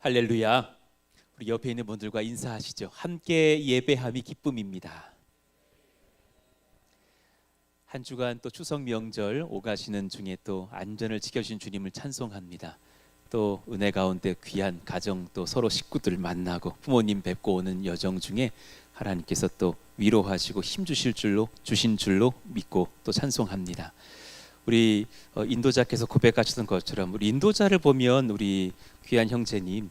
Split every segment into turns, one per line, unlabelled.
할렐루야. 우리 옆에 있는 분들과 인사하시죠. 함께 예배함이 기쁨입니다. 한 주간 또 추석 명절 오가시는 중에 또 안전을 지켜주신 주님을 찬송합니다. 또 은혜 가운데 귀한 가정 또 서로 식구들 만나고 부모님 뵙고 오는 여정 중에 하나님께서 또 위로하시고 힘 주신 줄로 믿고 또 찬송합니다. 우리 인도자께서 고백하셨던 것처럼 우리 인도자를 보면 우리 귀한 형제님,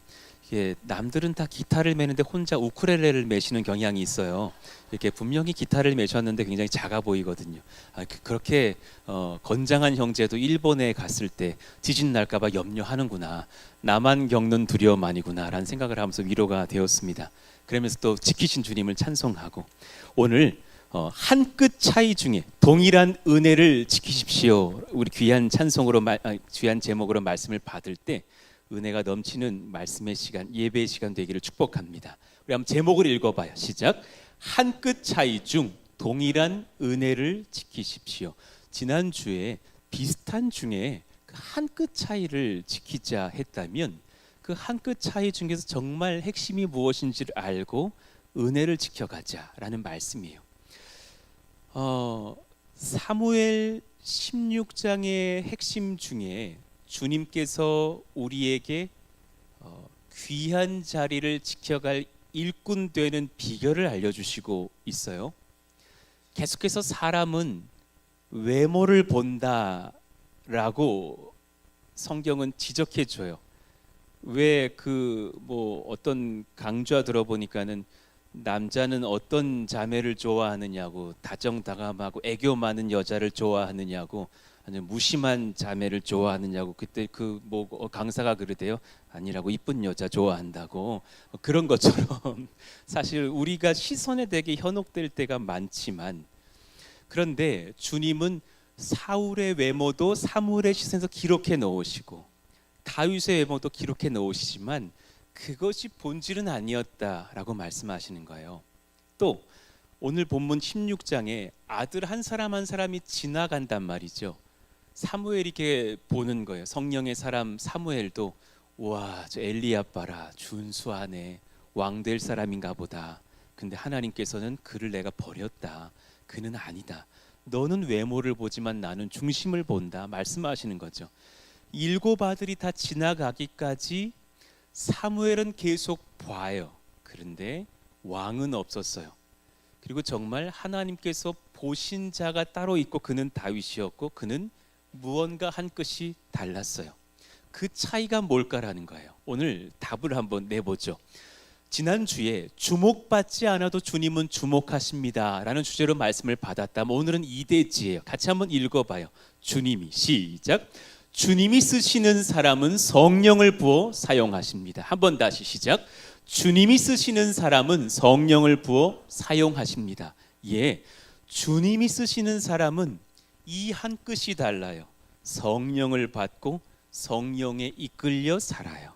남들은 다 기타를 매는데 혼자 우쿨렐레를 매시는 경향이 있어요. 이렇게 분명히 기타를 매셨는데 굉장히 작아 보이거든요. 그렇게 건장한 형제도 일본에 갔을 때 지진 날까봐 염려하는구나, 나만 겪는 두려움 아니구나라는 생각을 하면서 위로가 되었습니다. 그러면서 또 지키신 주님을 찬송하고, 오늘 한 끗 차이 중에 동일한 은혜를 지키십시오, 우리 귀한 찬송으로 귀한 제목으로 말씀을 받을 때 은혜가 넘치는 말씀의 시간, 예배의 시간 되기를 축복합니다. 우리 한번 제목을 읽어봐요. 시작. 한 끗 차이 중 동일한 은혜를 지키십시오. 지난주에 비슷한 중에 그 한 끗 차이를 지키자 했다면, 그 한 끗 차이 중에서 정말 핵심이 무엇인지를 알고 은혜를 지켜가자라는 말씀이에요. 사무엘 16장의 핵심 중에 주님께서 우리에게 귀한 자리를 지켜갈 일꾼 되는 비결을 알려주시고 있어요. 계속해서 사람은 외모를 본다라고 성경은 지적해줘요. 왜 어떤 강좌 들어보니까는 남자는 어떤 자매를 좋아하느냐고, 다정다감하고 애교 많은 여자를 좋아하느냐고, 아니면 무심한 자매를 좋아하느냐고, 그때 강사가 그러대요. 아니라고, 이쁜 여자 좋아한다고. 그런 것처럼 사실 우리가 시선에 되게 현혹될 때가 많지만, 그런데 주님은 사울의 외모도 사무엘의 시선에서 기록해 놓으시고 다윗의 외모도 기록해 놓으시지만 그것이 본질은 아니었다라고 말씀하시는 거예요. 또 오늘 본문 16장에 아들 한 사람 한 사람이 지나간단 말이죠. 사무엘이 이렇게 보는 거예요. 성령의 사람 사무엘도, 와, 저 엘리압 봐라, 준수하네, 왕 될 사람인가 보다. 근데 하나님께서는 그를 내가 버렸다, 그는 아니다, 너는 외모를 보지만 나는 중심을 본다 말씀하시는 거죠. 7 아들이 다 지나가기까지 사무엘은 계속 봐요. 그런데 왕은 없었어요. 그리고 정말 하나님께서 보신 자가 따로 있고 그는 다윗이었고, 그는 무언가 한 것이 달랐어요. 그 차이가 뭘까라는 거예요. 오늘 답을 한번 내보죠. 지난주에 주목받지 않아도 주님은 주목하십니다 라는 주제로 말씀을 받았다면, 오늘은 이대지예요. 같이 한번 읽어봐요. 주님이, 시작. 주님이 쓰시는 사람은 성령을 부어 사용하십니다. 한번 다시 시작. 주님이 쓰시는 사람은 성령을 부어 사용하십니다. 주님이 쓰시는 사람은 이 한 끗이 달라요. 성령을 받고 성령에 이끌려 살아요.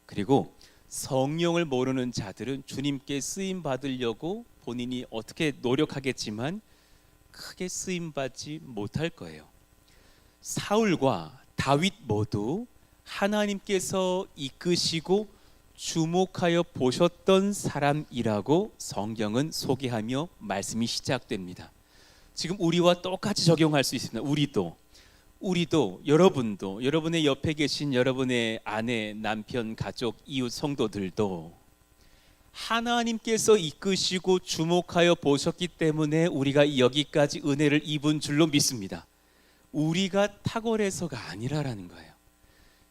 그리고 성령을 모르는 자들은 주님께 쓰임 받으려고 본인이 어떻게 노력하겠지만 크게 쓰임 받지 못할 거예요. 사울과 다윗 모두 하나님께서 이끄시고 주목하여 보셨던 사람이라고 성경은 소개하며 말씀이 시작됩니다. 지금 우리와 똑같이 적용할 수 있습니다. 우리도 여러분도, 여러분의 옆에 계신 여러분의 아내, 남편, 가족, 이웃 성도들도 하나님께서 이끄시고 주목하여 보셨기 때문에 우리가 여기까지 은혜를 입은 줄로 믿습니다. 우리가 탁월해서가 아니라라는 거예요.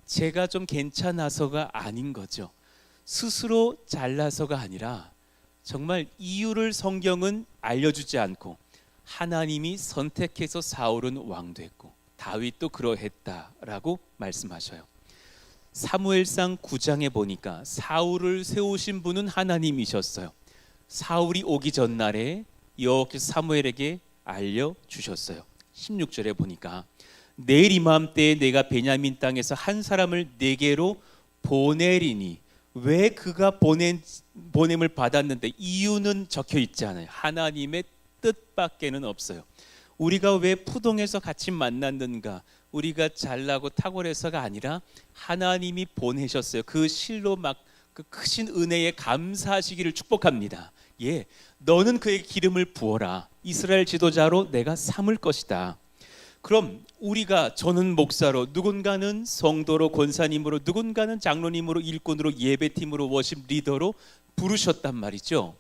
제가 좀 괜찮아서가 아닌 거죠. 스스로 잘나서가 아니라 정말 이유를 성경은 알려주지 않고 하나님이 선택해서 사울은 왕 됐고 다윗도 그러했다라고 말씀하셔요. 사무엘상 9장에 보니까 사울을 세우신 분은 하나님이셨어요. 사울이 오기 전날에 여호와께서 사무엘에게 알려주셨어요. 16절에 보니까 내일 이맘때에 내가 베냐민 땅에서 한 사람을 네게로 보내리니, 왜 그가 보냄을 받았는데 이유는 적혀 있지 않아요. 하나님의 뜻밖에는 없어요. 우리가 왜 푸동에서 같이 만났는가? 우리가 잘나고 탁월해서가 아니라 하나님이 보내셨어요. 그 실로 막 그 크신 은혜에 감사하시기를 축복합니다. 예, 너는 그에게 기름을 부어라. 이스라엘 지도자로 내가 삼을 것이다. 그럼 우리가, 저는 목사로, 누군가는 성도로, 권사님으로, 누군가는 장로님으로, 일꾼으로, 예배팀으로, 워십 리더로 부르셨단 말이죠.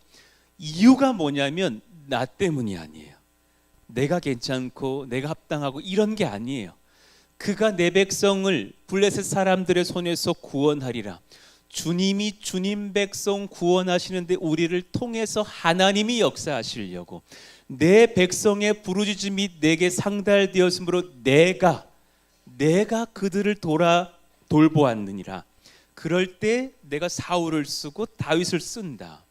이유가 뭐냐면 나 때문이 아니에요. 내가 괜찮고 내가 합당하고 이런 게 아니에요. 그가 내 백성을 블레셋 사람들의 손에서 구원하리라. 주님이 주님 백성 구원하시는데 우리를 통해서 하나님이 역사하시려고 내 백성의 부르짖음이 내게 상달되었으므로 내가 그들을 돌보았느니라. 그럴 때 내가 사울을 쓰고 다윗을 쓴다.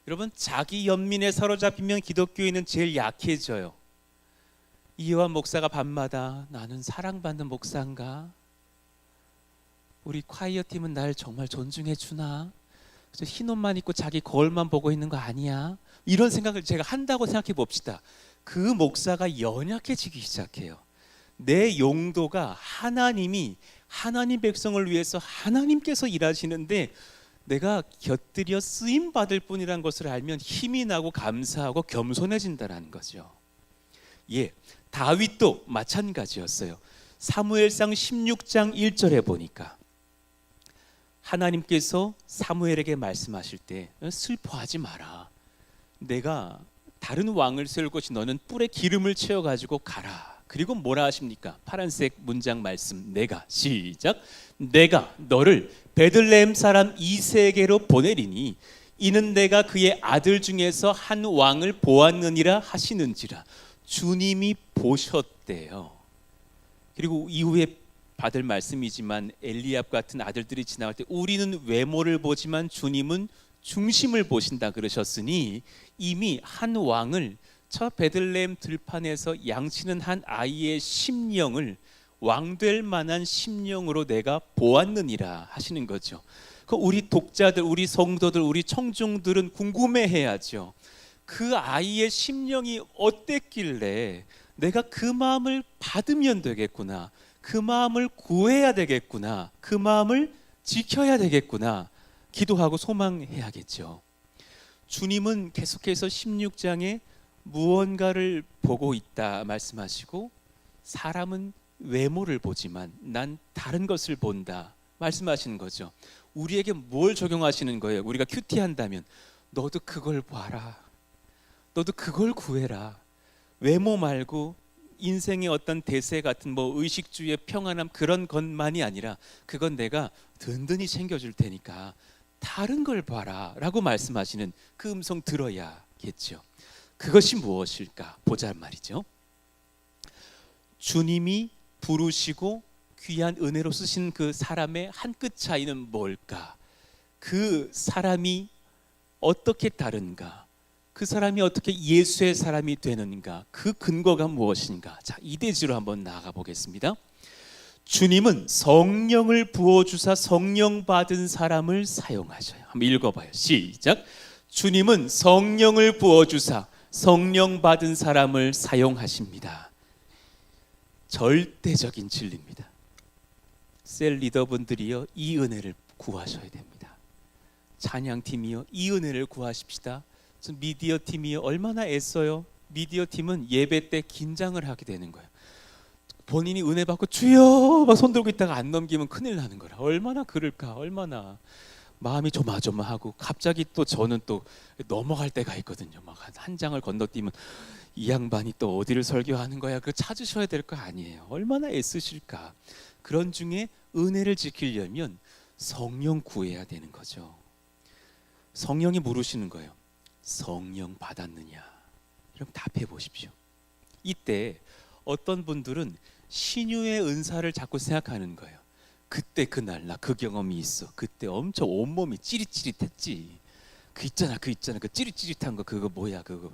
여러분, 자기 연민에 사로잡히면 기독교인은 제일 약해져요. 이해환 목사가 밤마다 나는 사랑받는 목사인가? 우리 콰이어 팀은 날 정말 존중해 주나? 흰 옷만 입고 자기 거울만 보고 있는 거 아니야? 이런 생각을 제가 한다고 생각해 봅시다. 그 목사가 연약해지기 시작해요. 내 용도가 하나님 백성을 위해서 하나님께서 일하시는데 내가 곁들여 쓰임 받을 뿐이라는 것을 알면 힘이 나고 감사하고 겸손해진다는 거죠. 예, 다윗도 마찬가지였어요. 사무엘상 16장 1절에 보니까 하나님께서 사무엘에게 말씀하실 때 슬퍼하지 마라. 내가 다른 왕을 세울 것이 너는 뿔에 기름을 채워가지고 가라. 그리고 뭐라 하십니까? 파란색 문장 말씀. 내가 시작. 내가 너를 베들레헴 사람 이새에게로 보내리니 이는 내가 그의 아들 중에서 한 왕을 보았느니라 하시는지라. 주님이 보셨대요. 그리고 이후에 받을 말씀이지만 엘리압 같은 아들들이 지나갈 때 우리는 외모를 보지만 주님은 중심을 보신다 그러셨으니 이미 한 왕을 저 베들레헴 들판에서 양치는 한 아이의 심령을 왕될 만한 심령으로 내가 보았느니라 하시는 거죠. 우리 독자들, 우리 성도들, 우리 청중들은 궁금해해야죠. 그 아이의 심령이 어땠길래 내가 그 마음을 받으면 되겠구나, 그 마음을 구해야 되겠구나, 그 마음을 지켜야 되겠구나 기도하고 소망해야겠죠. 주님은 계속해서 16장에 무언가를 보고 있다 말씀하시고 사람은 외모를 보지만 난 다른 것을 본다 말씀하시는 거죠. 우리에게 뭘 적용하시는 거예요? 우리가 큐티한다면 너도 그걸 봐라, 너도 그걸 구해라. 외모 말고 인생의 어떤 대세 같은 의식주의 평안함 그런 것만이 아니라 그건 내가 든든히 챙겨줄 테니까 다른 걸 봐라 라고 말씀하시는 그 음성 들어야겠죠. 그것이 무엇일까 보자 말이죠. 주님이 부르시고 귀한 은혜로 쓰신 그 사람의 한 끗 차이는 뭘까? 그 사람이 어떻게 다른가? 그 사람이 어떻게 예수의 사람이 되는가? 그 근거가 무엇인가? 자, 이대지로 한번 나아가 보겠습니다. 주님은 성령을 부어주사 성령 받은 사람을 사용하셔요. 한번 읽어봐요. 시작. 주님은 성령을 부어주사 성령 받은 사람을 사용하십니다. 절대적인 진리입니다. 셀 리더분들이요, 이 은혜를 구하셔야 됩니다. 찬양팀이요, 이 은혜를 구하십시다. 미디어 팀이요, 얼마나 애써요. 미디어 팀은 예배 때 긴장을 하게 되는 거예요. 본인이 은혜 받고 주여 막 손 들고 있다가 안 넘기면 큰일 나는 거라. 얼마나 그럴까. 얼마나 마음이 조마조마하고 갑자기 또 저는 또 넘어갈 때가 있거든요. 막 한 장을 건너뛰면 이 양반이 또 어디를 설교하는 거야. 그거 찾으셔야 될 거 아니에요. 얼마나 애쓰실까. 그런 중에 은혜를 지키려면 성령 구해야 되는 거죠. 성령이 물으시는 거예요. 성령 받았느냐? 그럼 답해 보십시오. 이때 어떤 분들은 신유의 은사를 자꾸 생각하는 거예요. 그때 그날 나 그 경험이 있어. 그때 엄청 온몸이 찌릿찌릿했지. 그 있잖아 그 찌릿찌릿한 거 그거 뭐야 그거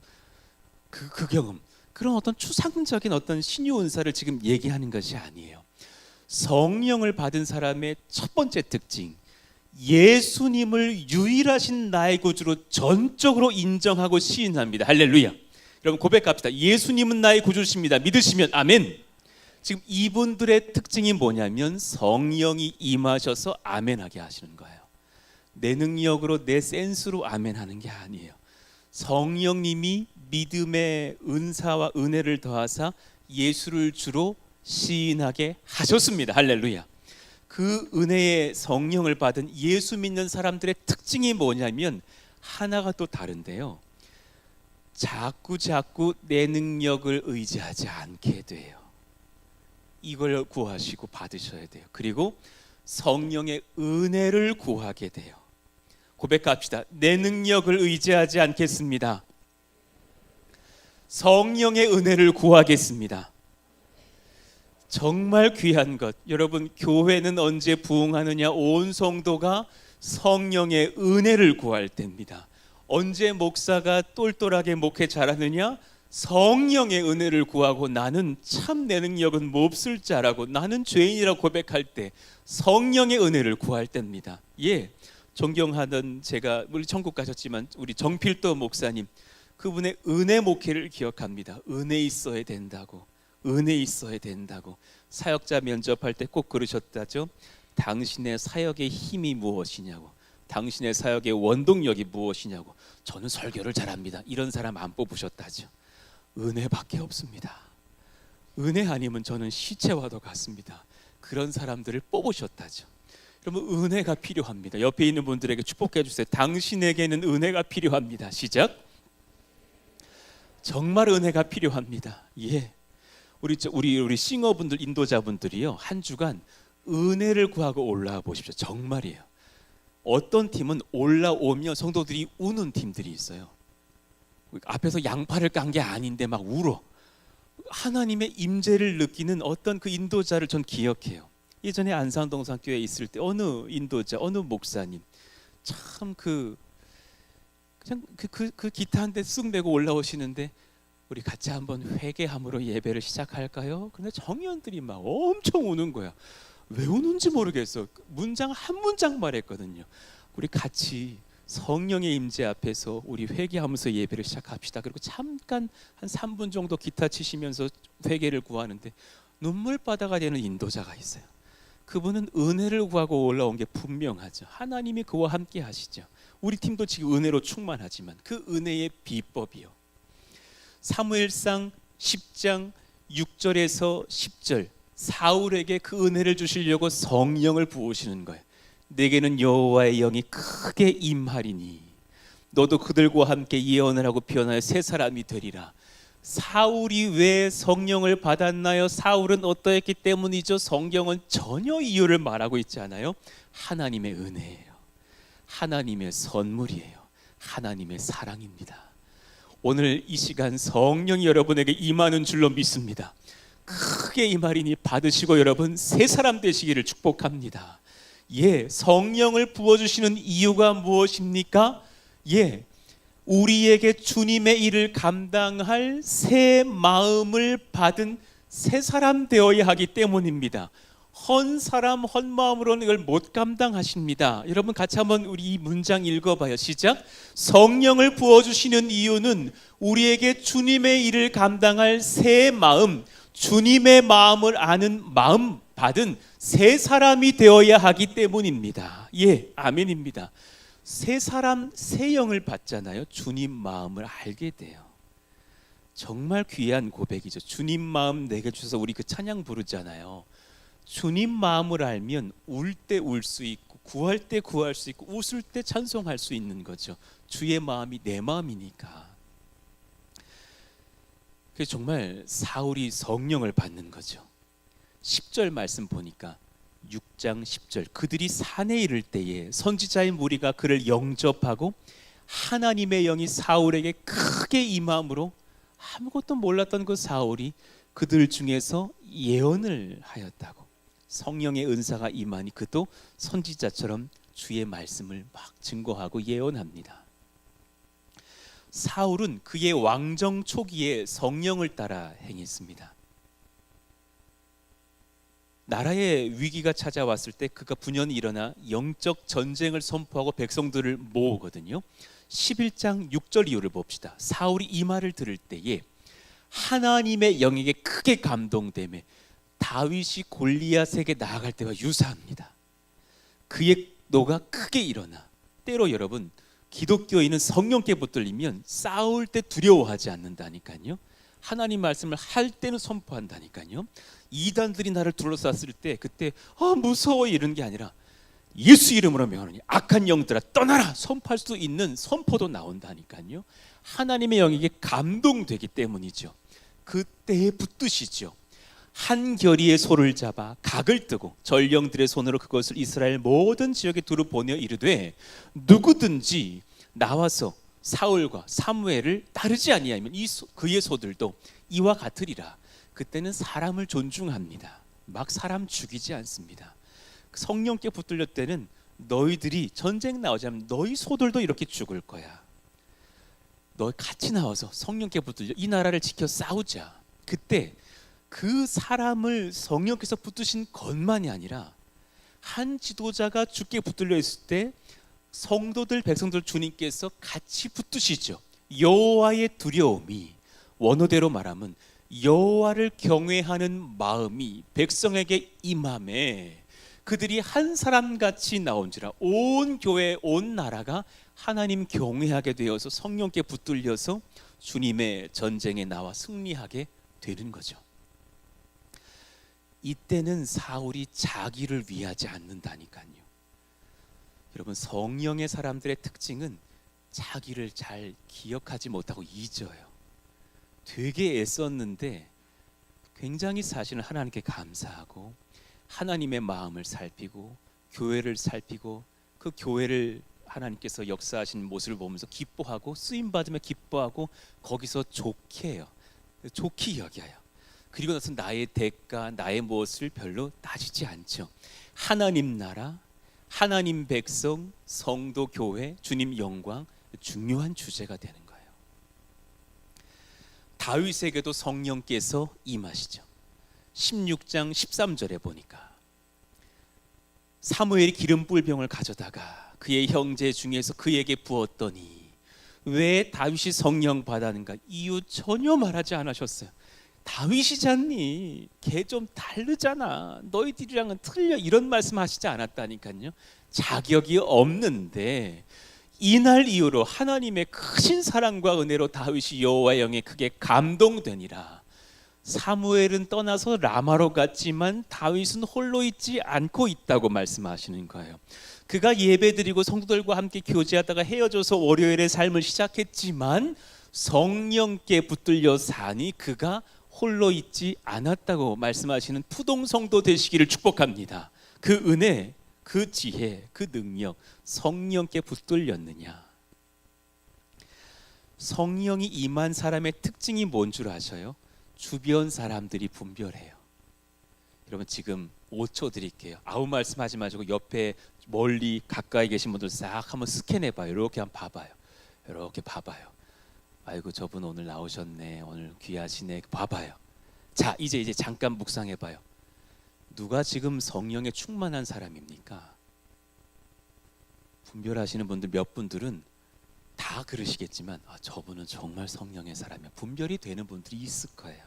그 경험. 그런 어떤 추상적인 어떤 신유 은사를 지금 얘기하는 것이 아니에요. 성령을 받은 사람의 첫 번째 특징, 예수님을 유일하신 나의 구주로 전적으로 인정하고 시인합니다. 할렐루야. 여러분 고백합시다. 예수님은 나의 구주십니다. 믿으시면 아멘. 지금 이분들의 특징이 뭐냐면 성령이 임하셔서 아멘하게 하시는 거예요. 내 능력으로 내 센스로 아멘하는 게 아니에요. 성령님이 믿음의 은사와 은혜를 더하사 예수를 주로 시인하게 하셨습니다. 할렐루야. 그 은혜의 성령을 받은 예수 믿는 사람들의 특징이 뭐냐면 하나가 또 다른데요. 자꾸 내 능력을 의지하지 않게 돼요. 이걸 구하시고 받으셔야 돼요. 그리고 성령의 은혜를 구하게 돼요. 고백합시다. 내 능력을 의지하지 않겠습니다. 성령의 은혜를 구하겠습니다. 정말 귀한 것. 여러분, 교회는 언제 부흥하느냐? 온 성도가 성령의 은혜를 구할 때입니다. 언제 목사가 똘똘하게 목회 잘하느냐? 성령의 은혜를 구하고 나는 참 내 능력은 몹쓸 자라고 나는 죄인이라고 고백할 때 성령의 은혜를 구할 때입니다. 예, 존경하던 제가 우리 천국 가셨지만 우리 정필도 목사님, 그분의 은혜 목회를 기억합니다. 은혜 있어야 된다고, 은혜 있어야 된다고. 사역자 면접할 때 꼭 그러셨다죠. 당신의 사역의 힘이 무엇이냐고, 당신의 사역의 원동력이 무엇이냐고. 저는 설교를 잘합니다. 이런 사람 안 뽑으셨다죠. 은혜밖에 없습니다. 은혜 아니면 저는 시체와도 같습니다. 그런 사람들을 뽑으셨다죠. 여러분, 은혜가 필요합니다. 옆에 있는 분들에게 축복해 주세요. 당신에게는 은혜가 필요합니다. 시작. 정말 은혜가 필요합니다. 예, 우리 싱어분들, 인도자분들이요, 한 주간 은혜를 구하고 올라와 보십시오. 정말이에요. 어떤 팀은 올라오면 성도들이 우는 팀들이 있어요. 앞에서 양파를 깐 게 아닌데 막 울어. 하나님의 임재를 느끼는 어떤 그 인도자를 전 기억해요. 예전에 안산동산교회에 있을 때 어느 인도자, 어느 목사님 참 그냥 그 기타 한 대 쓱 메고 올라오시는데 우리 같이 한번 회개함으로 예배를 시작할까요? 근데 청년들이 막 엄청 우는 거야. 왜 우는지 모르겠어. 문장 한 문장 말했거든요. 우리 같이 성령의 임재 앞에서 우리 회개하면서 예배를 시작합시다. 그리고 잠깐 한 3분 정도 기타 치시면서 회개를 구하는데 눈물바다가 되는 인도자가 있어요. 그분은 은혜를 구하고 올라온 게 분명하죠. 하나님이 그와 함께 하시죠. 우리 팀도 지금 은혜로 충만하지만 그 은혜의 비법이요, 사무엘상 10장 6절에서 10절, 사울에게 그 은혜를 주시려고 성령을 부으시는 거예요. 내게는 여호와의 영이 크게 임하리니 너도 그들과 함께 예언을 하고 변하여 새 사람이 되리라. 사울이 왜 성령을 받았나요? 사울은 어떠했기 때문이죠? 성경은 전혀 이유를 말하고 있지 않아요. 하나님의 은혜예요. 하나님의 선물이에요. 하나님의 사랑입니다. 오늘 이 시간 성령이 여러분에게 임하는 줄로 믿습니다. 크게 임하리니 받으시고 여러분 새 사람 되시기를 축복합니다. 예, 성령을 부어주시는 이유가 무엇입니까? 예, 우리에게 주님의 일을 감당할 새 마음을 받은 새 사람 되어야 하기 때문입니다. 헌 사람 헌 마음으로는 이걸 못 감당하십니다. 여러분 같이 한번 우리 이 문장 읽어봐요. 시작. 성령을 부어주시는 이유는 우리에게 주님의 일을 감당할 새 마음, 주님의 마음을 아는 마음 받은 새 사람이 되어야 하기 때문입니다. 예, 아멘입니다. 새 사람, 새 영을 받잖아요. 주님 마음을 알게 돼요. 정말 귀한 고백이죠. 주님 마음 내게 주셔서 우리 그 찬양 부르잖아요. 주님 마음을 알면 울 때 울 수 있고 구할 때 구할 수 있고 웃을 때 찬송할 수 있는 거죠. 주의 마음이 내 마음이니까. 그래서 정말 사울이 성령을 받는 거죠. 10절 말씀 보니까 6장 10절, 그들이 산에 이를 때에 선지자의 무리가 그를 영접하고 하나님의 영이 사울에게 크게 임함으로 아무것도 몰랐던 그 사울이 그들 중에서 예언을 하였다고. 성령의 은사가 임하니 그도 선지자처럼 주의 말씀을 막 증거하고 예언합니다. 사울은 그의 왕정 초기에 성령을 따라 행했습니다. 나라의 위기가 찾아왔을 때 그가 분연히 일어나 영적 전쟁을 선포하고 백성들을 모으거든요. 11장 6절 이후를 봅시다. 사울이 이 말을 들을 때에 하나님의 영에게 크게 감동되매 다윗이 골리앗에게 나아갈 때와 유사합니다. 그의 노가 크게 일어나. 때로 여러분, 기독교인은 성령께 붙들리면 싸울 때 두려워하지 않는다니까요. 하나님 말씀을 할 때는 선포한다니까요. 이단들이 나를 둘러쌌을 때 그때 무서워 이런 게 아니라 예수 이름으로 명하노니 악한 영들아 떠나라 선포할 수 있는 선포도 나온다니까요. 하나님의 영에게 감동되기 때문이죠. 그때에 붙드시죠. 한 결의의 소를 잡아 각을 뜨고 전령들의 손으로 그것을 이스라엘 모든 지역에 두루 보내어 이르되 누구든지 나와서 사울과 사무엘을 따르지 아니하면 그의 소들도 이와 같으리라. 그때는 사람을 존중합니다. 막 사람 죽이지 않습니다. 성령께 붙들릴 때는 너희들이 전쟁 나오자면 너희 소들도 이렇게 죽을 거야. 너희 같이 나와서 성령께 붙들려 이 나라를 지켜 싸우자. 그때 그 사람을 성령께서 붙드신 것만이 아니라 한 지도자가 주께 붙들려 있을 때 성도들 백성들 주님께서 같이 붙드시죠. 여호와의 두려움이 원어대로 말하면 여호와를 경외하는 마음이 백성에게 임함에 그들이 한 사람같이 나온지라 온 교회 온 나라가 하나님 경외하게 되어서 성령께 붙들려서 주님의 전쟁에 나와 승리하게 되는 거죠. 이때는 사울이 자기를 위하지 않는다니까요. 여러분, 성령의 사람들의 특징은 자기를 잘 기억하지 못하고 잊어요. 되게 애썼는데 굉장히 사실은 하나님께 감사하고 하나님의 마음을 살피고 교회를 살피고 그 교회를 하나님께서 역사하신 모습을 보면서 기뻐하고 쓰임받으며 기뻐하고 거기서 좋게 해요. 좋게 여겨요. 그리고 나서 나의 대가 나의 무엇을 별로 따지지 않죠. 하나님 나라 하나님 백성, 성도 교회, 주님 영광 중요한 주제가 되는 거예요. 다윗에게도 성령께서 임하시죠. 16장 13절에 보니까 사무엘이 기름 뿔병을 가져다가 그의 형제 중에서 그에게 부었더니 왜 다윗이 성령 받았는가 이유 전혀 말하지 않으셨어요. 다윗이잖니, 걔 좀 다르잖아, 너희들이랑은 틀려, 이런 말씀하시지 않았다니까요. 자격이 없는데 이날 이후로 하나님의 크신 사랑과 은혜로 다윗이 여호와의 영에 크게 감동되니라. 사무엘은 떠나서 라마로 갔지만 다윗은 홀로 있지 않고 있다고 말씀하시는 거예요. 그가 예배드리고 성도들과 함께 교제하다가 헤어져서 월요일에 삶을 시작했지만 성령께 붙들려 사니 그가 홀로 있지 않았다고 말씀하시는 푸동성도 되시기를 축복합니다. 그 은혜, 그 지혜, 그 능력, 성령께 붙들렸느냐. 성령이 임한 사람의 특징이 뭔 줄 아셔요? 주변 사람들이 분별해요. 여러분 지금 5초 드릴게요. 아무 말씀하지 마시고 옆에 멀리 가까이 계신 분들 싹 한번 스캔해봐요. 이렇게 한번 봐봐요. 이렇게 봐봐요. 아이고 저분 오늘 나오셨네, 오늘 귀하시네, 봐봐요. 자 이제 잠깐 묵상해봐요. 누가 지금 성령에 충만한 사람입니까? 분별하시는 분들 몇 분들은 다 그러시겠지만 저분은 정말 성령의 사람이야, 분별이 되는 분들이 있을 거예요.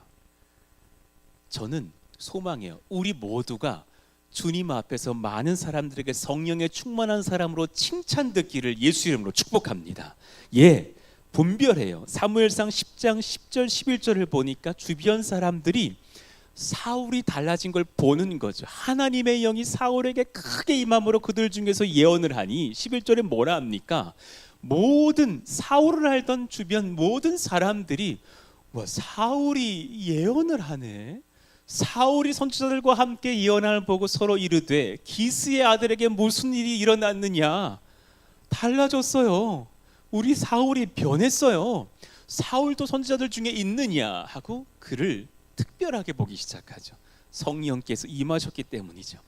저는 소망해요. 우리 모두가 주님 앞에서 많은 사람들에게 성령에 충만한 사람으로 칭찬 듣기를 예수 이름으로 축복합니다. 예, 분별해요. 사무엘상 10장 10절 11절을 보니까 주변 사람들이 사울이 달라진 걸 보는 거죠. 하나님의 영이 사울에게 크게 임함으로 그들 중에서 예언을 하니 11절에 뭐라 합니까? 모든 사울을 알던 주변 모든 사람들이 와, 사울이 예언을 하네. 사울이 선지자들과 함께 예언을 보고 서로 이르되 기스의 아들에게 무슨 일이 일어났느냐. 달라졌어요. 우리 사울이 변했어요. 사울도 선지자들 중에 있느냐 하고 그를 특별하게 보기 시작하죠. 성령께서 임하셨기 때문이죠.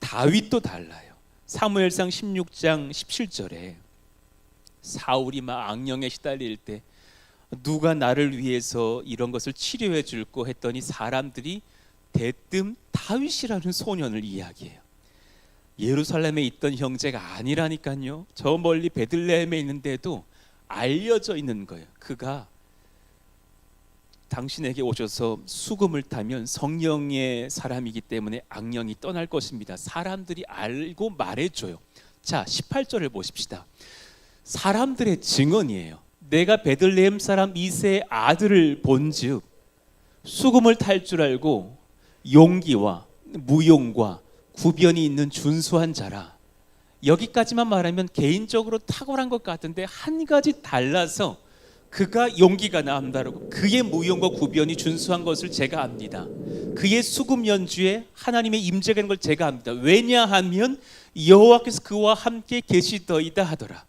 다윗도 달라요. 사무엘상 16장 17절에 사울이 막 악령에 시달릴 때 누가 나를 위해서 이런 것을 치료해 줄고 했더니 사람들이 대뜸 다윗이라는 소년을 이야기해요. 예루살렘에 있던 형제가 아니라니까요. 저 멀리 베들레헴에 있는데도 알려져 있는 거예요. 그가 당신에게 오셔서 수금을 타면 성령의 사람이기 때문에 악령이 떠날 것입니다. 사람들이 알고 말해줘요. 자, 18절을 보십시다. 사람들의 증언이에요. 내가 베들레헴 사람 이새의 아들을 본즉 수금을 탈 줄 알고 용기와 무용과 구변이 있는 준수한 자라. 여기까지만 말하면 개인적으로 탁월한 것 같은데 한 가지 달라서 그가 용기가 남다르고 그의 무용과 구변이 준수한 것을 제가 압니다. 그의 수금 연주에 하나님의 임재가 있는 걸 제가 압니다. 왜냐하면 여호와께서 그와 함께 계시더이다 하더라.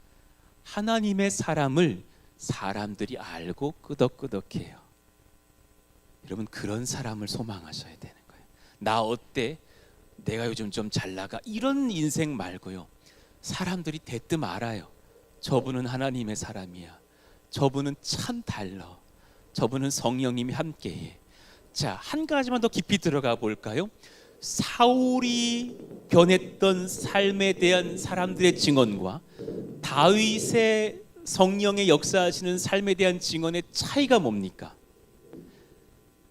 하나님의 사람을 사람들이 알고 끄덕끄덕해요. 여러분, 그런 사람을 소망하셔야 되는 거예요. 나 어때? 내가 요즘 좀 잘 나가? 이런 인생 말고요. 사람들이 대뜸 알아요. 저분은 하나님의 사람이야. 저분은 참 달라. 저분은 성령님이 함께해. 자, 한 가지만 더 깊이 들어가 볼까요? 사울이 변했던 삶에 대한 사람들의 증언과 다윗의 성령의 역사하시는 삶에 대한 증언의 차이가 뭡니까?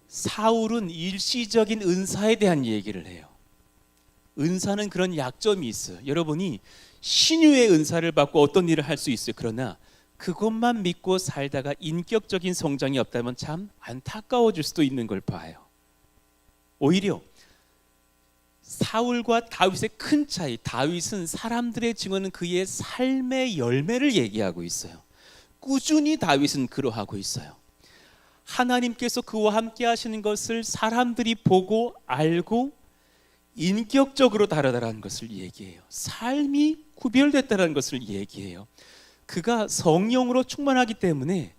사울은 일시적인 은사에 대한 얘기를 해요. 은사는 그런 약점이 있어요. 여러분이 신유의 은사를 받고 어떤 일을 할 수 있어요. 그러나 그것만 믿고 살다가 인격적인 성장이 없다면 참 안타까워질 수도 있는 걸 봐요. 오히려 사울과 다윗의 큰 차이, 다윗은 사람들의 증언은 그의 삶의 열매를 얘기하고 있어요. 꾸준히 다윗은 그러하고 있어요. 하나님께서 그와 함께 하시는 것을 사람들이 보고 알고 인격적으로 다르다는 것을 얘기해요. 삶이 구별됐다는 것을 얘기해요. 그가 성령으로 충만하기 때문에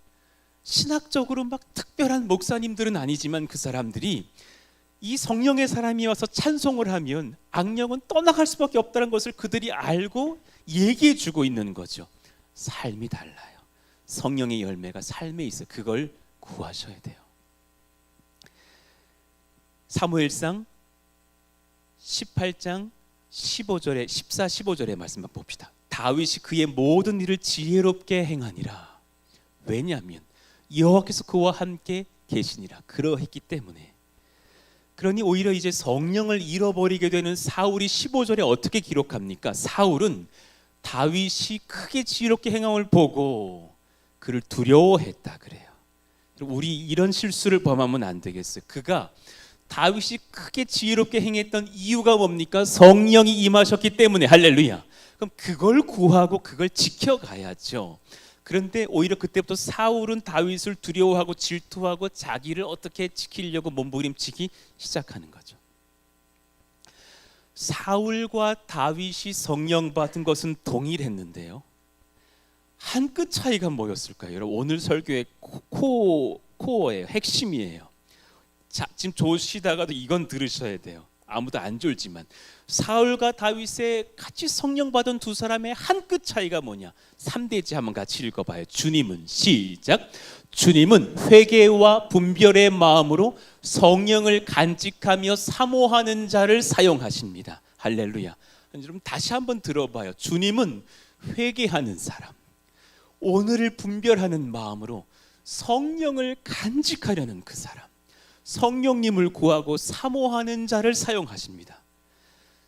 신학적으로 막 특별한 목사님들은 아니지만 그 사람들이 이 성령의 사람이 와서 찬송을 하면 악령은 떠나갈 수밖에 없다는 것을 그들이 알고 얘기해 주고 있는 거죠. 삶이 달라요. 성령의 열매가 삶에 있어. 그걸 구하셔야 돼요. 사무엘상 18장 15절에 14, 15절의 말씀만 봅시다. 다윗이 그의 모든 일을 지혜롭게 행하니라. 왜냐하면 여호와께서 그와 함께 계시니라. 그러했기 때문에. 그러니 오히려 이제 성령을 잃어버리게 되는 사울이 15절에 어떻게 기록합니까? 사울은 다윗이 크게 지혜롭게 행함을 보고 그를 두려워했다 그래요. 우리 이런 실수를 범하면 안 되겠어요. 그가 다윗이 크게 지혜롭게 행했던 이유가 뭡니까? 성령이 임하셨기 때문에. 할렐루야. 그럼 그걸 구하고 그걸 지켜가야죠. 그런데 오히려 그때부터 사울은 다윗을 두려워하고 질투하고 자기를 어떻게 지키려고 몸부림치기 시작하는 거죠. 사울과 다윗이 성령 받은 것은 동일했는데요. 한 끗 차이가 뭐였을까요? 여러분, 오늘 설교의 코어예요. 핵심이에요. 자, 지금 조시다가도 이건 들으셔야 돼요. 아무도 안 졸지만 사울과 다윗의 같이 성령 받은 두 사람의 한 끗 차이가 뭐냐? 3대지 한번 같이 읽어봐요. 주님은 시작. 주님은 회개와 분별의 마음으로 성령을 간직하며 사모하는 자를 사용하십니다. 할렐루야. 여러분 다시 한번 들어봐요. 주님은 회개하는 사람, 오늘을 분별하는 마음으로 성령을 간직하려는 그 사람, 성령님을 구하고 사모하는 자를 사용하십니다.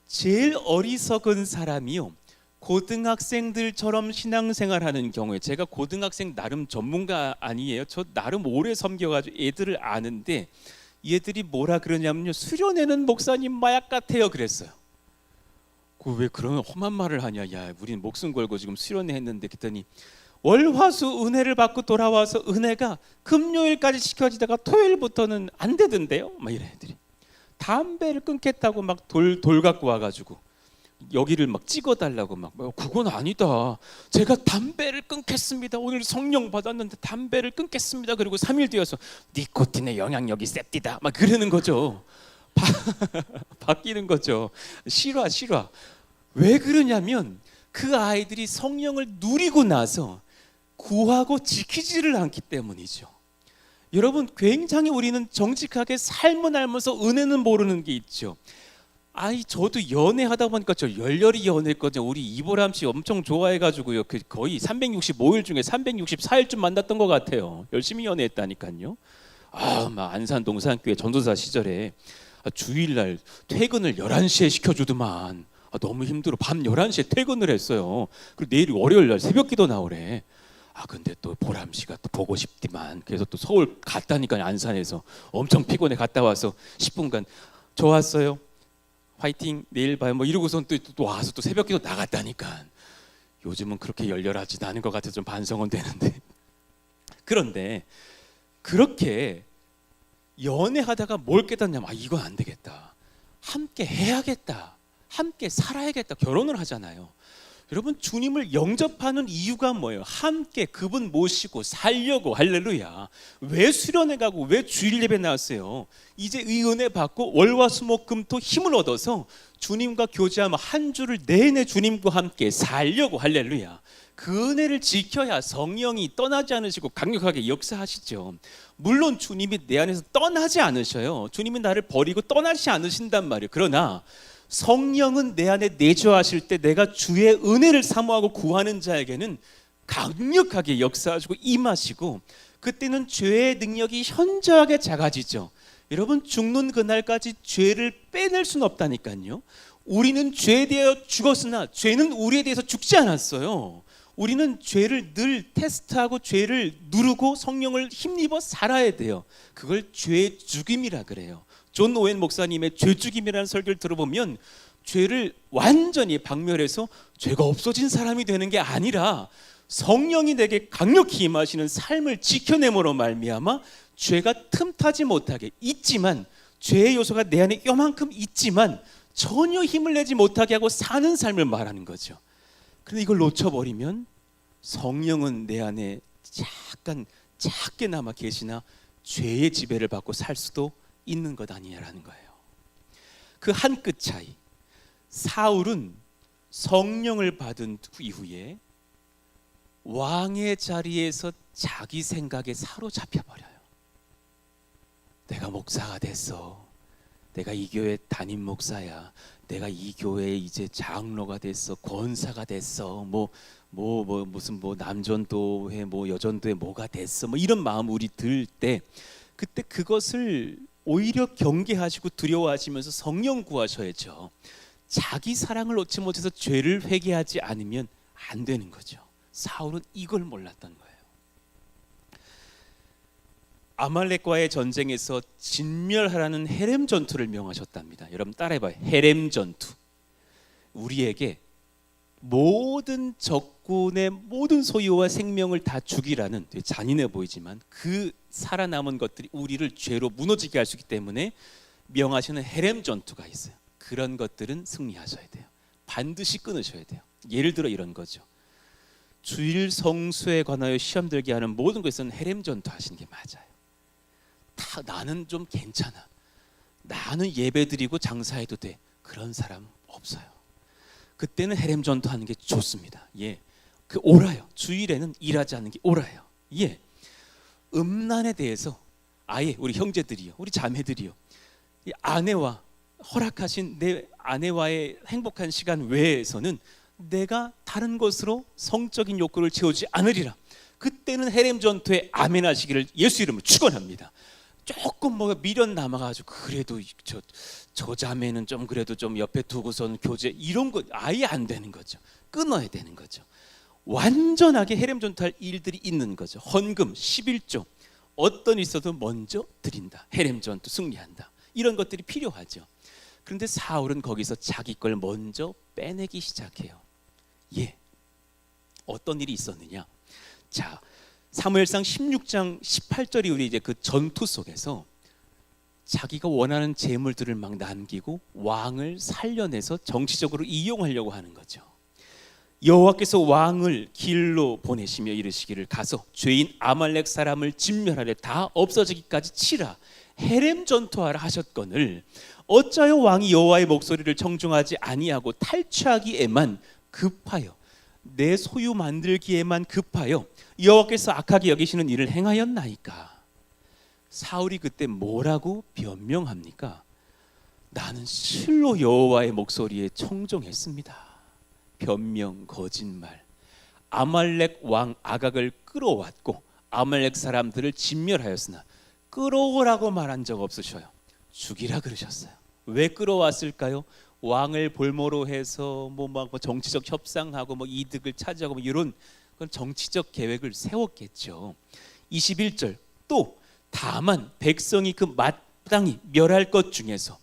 제일 어리석은 사람이요, 고등학생들처럼 신앙생활하는 경우에, 제가 고등학생 나름 전문가 아니에요. 저 나름 오래 섬겨가지고 애들을 아는데 얘들이 뭐라 그러냐면요, 수련회는 목사님 마약 같아요 그랬어요. 왜 그런 험한 말을 하냐, 야 우리는 목숨 걸고 지금 수련회 했는데. 그랬더니 월화수 은혜를 받고 돌아와서 은혜가 금요일까지 지켜지다가 토요일부터는 안 되던데요, 막 이래. 애들이 담배를 끊겠다고 막 돌 갖고 와가지고 여기를 막 찍어달라고 막, 그건 아니다, 제가 담배를 끊겠습니다, 오늘 성령 받았는데 담배를 끊겠습니다. 그리고 3일 뒤여서 니코틴의 영향력이 셉디다 막 그러는 거죠. 바뀌는 거죠. 실화. 왜 그러냐면 그 아이들이 성령을 누리고 나서 구하고 지키지를 않기 때문이죠. 여러분 굉장히 우리는 정직하게 삶을 알면서 은혜는 모르는 게 있죠. 저도 연애하다 보니까 저 열렬히 연애했거든요. 우리 이보람 씨 엄청 좋아해가지고요. 거의 365일 중에 364일쯤 만났던 것 같아요. 열심히 연애했다니까요. 막 안산 동산교회 전도사 시절에 주일날 퇴근을 11시에 시켜주더만. 너무 힘들어. 밤 11시에 퇴근을 했어요. 그리고 내일 월요일날 새벽기도 나오래. 근데 또 보람 씨가 또 보고 싶지만, 그래서 또 서울 갔다니까요. 안산에서 엄청 피곤해. 갔다 와서 10분간 좋았어요, 화이팅, 내일 봐요, 뭐 이러고선 또 와서 또 새벽기도 나갔다니까. 요즘은 그렇게 열렬하지도 않은 것 같아서 좀 반성은 되는데. 그런데 그렇게 연애하다가 뭘 깨닫냐면, 이건 안 되겠다, 함께 해야겠다, 함께 살아야겠다, 결혼을 하잖아요. 여러분, 주님을 영접하는 이유가 뭐예요? 함께 그분 모시고 살려고. 할렐루야. 왜 수련회 가고 왜 주일 예배 나왔어요? 이제 이 은혜 받고 월화수목금토 힘을 얻어서 주님과 교제하며 한 주를 내내 주님과 함께 살려고. 할렐루야. 그 은혜를 지켜야 성령이 떠나지 않으시고 강력하게 역사하시죠. 물론 주님이 내 안에서 떠나지 않으셔요. 주님이 나를 버리고 떠나지 않으신단 말이에요. 그러나 성령은 내 안에 내주하실 때 내가 주의 은혜를 사모하고 구하는 자에게는 강력하게 역사하시고 임하시고, 그때는 죄의 능력이 현저하게 작아지죠. 여러분, 죽는 그날까지 죄를 빼낼 수는 없다니까요. 우리는 죄에 대하여 죽었으나 죄는 우리에 대해서 죽지 않았어요. 우리는 죄를 늘 테스트하고 죄를 누르고 성령을 힘입어 살아야 돼요. 그걸 죄의 죽임이라 그래요. 존 오웬 목사님의 죄죽임이라는 설교를 들어보면, 죄를 완전히 박멸해서 죄가 없어진 사람이 되는 게 아니라 성령이 내게 강력히 임하시는 삶을 지켜냄으로 말미암아 죄가 틈타지 못하게 있지만, 죄의 요소가 내 안에 요만큼 있지만 전혀 힘을 내지 못하게 하고 사는 삶을 말하는 거죠. 그런데 이걸 놓쳐버리면 성령은 내 안에 약간 작게 남아 계시나 죄의 지배를 받고 살 수도 있는 것 아니냐라는 거예요. 그 한 끗 차이. 사울은 성령을 받은 이후에 왕의 자리에서 자기 생각에 사로잡혀 버려요. 내가 목사가 됐어. 내가 이 교회 담임 목사야. 내가 이 교회에 이제 장로가 됐어. 권사가 됐어. 무슨 남전도회 여전도회 뭐가 됐어. 이런 마음 우리 들 때, 그때 그것을 오히려 경계하시고 두려워하시면서 성령 구하셔야죠. 자기 사랑을 놓지 못해서 죄를 회개하지 않으면 안 되는 거죠. 사울은 이걸 몰랐던 거예요. 아말렉과의 전쟁에서 진멸하라는 헤렘 전투를 명하셨답니다. 여러분 따라해봐요. 헤렘 전투. 우리에게 모든 적군의 모든 소유와 생명을 다 죽이라는, 되게 잔인해 보이지만 그 살아남은 것들이 우리를 죄로 무너지게 할 수 있기 때문에 명하시는 헤렘 전투가 있어요. 그런 것들은 승리하셔야 돼요. 반드시 끊으셔야 돼요. 예를 들어 이런 거죠. 주일 성수에 관하여 시험 들게 하는 모든 것은 헤렘 전투 하시는 게 맞아요. 다 나는 좀 괜찮아, 나는 예배 드리고 장사해도 돼, 그런 사람 없어요. 그때는 헤렘 전투 하는 게 좋습니다. 예, 그 옳아요. 주일에는 일하지 않는 게 옳아요. 예, 음란에 대해서 아예 우리 형제들이요, 우리 자매들이요, 이 아내와 허락하신 내 아내와의 행복한 시간 외에서는 내가 다른 것으로 성적인 욕구를 채우지 않으리라. 그때는 헤렘 전투에 아멘 하시기를 예수 이름으로 축원합니다. 조금 미련 남아가지고 그래도 저 자매는 좀 그래도 좀 옆에 두고선 교제, 이런 거 아예 안 되는 거죠. 끊어야 되는 거죠. 완전하게 헤렘 전투할 일들이 있는 거죠. 헌금, 11조, 어떤 있어도 먼저 드린다. 헤렘 전투 승리한다. 이런 것들이 필요하죠. 그런데 사울은 거기서 자기 걸 먼저 빼내기 시작해요. 예, 어떤 일이 있었느냐? 자, 사무엘상 16장 18절이 우리 이제 그 전투 속에서 자기가 원하는 재물들을 막 남기고 왕을 살려내서 정치적으로 이용하려고 하는 거죠. 여호와께서 왕을 길로 보내시며 이르시기를, 가서 죄인 아말렉 사람을 진멸하려 다 없어지기까지 치라, 헤렘 전투하라 하셨거늘, 어찌하여 왕이 여호와의 목소리를 청중하지 아니하고 탈취하기에만 급하여 내 소유 만들기에만 급하여 여호와께서 악하게 여기시는 일을 행하였나이까. 사울이 그때 뭐라고 변명합니까? 나는 실로 여호와의 목소리에 청종했습니다. 변명, 거짓말. 아말렉 왕 아각을 끌어왔고 아말렉 사람들을 진멸하였으나 끌어오라고 말한 적 없으셔요. 죽이라 그러셨어요. 왜 끌어왔을까요? 왕을 볼모로 해서 뭐 정치적 협상하고 뭐 이득을 차지하고 뭐 이런 그런 정치적 계획을 세웠겠죠. 21절 또 다만 백성이 그 마땅히 멸할 것 중에서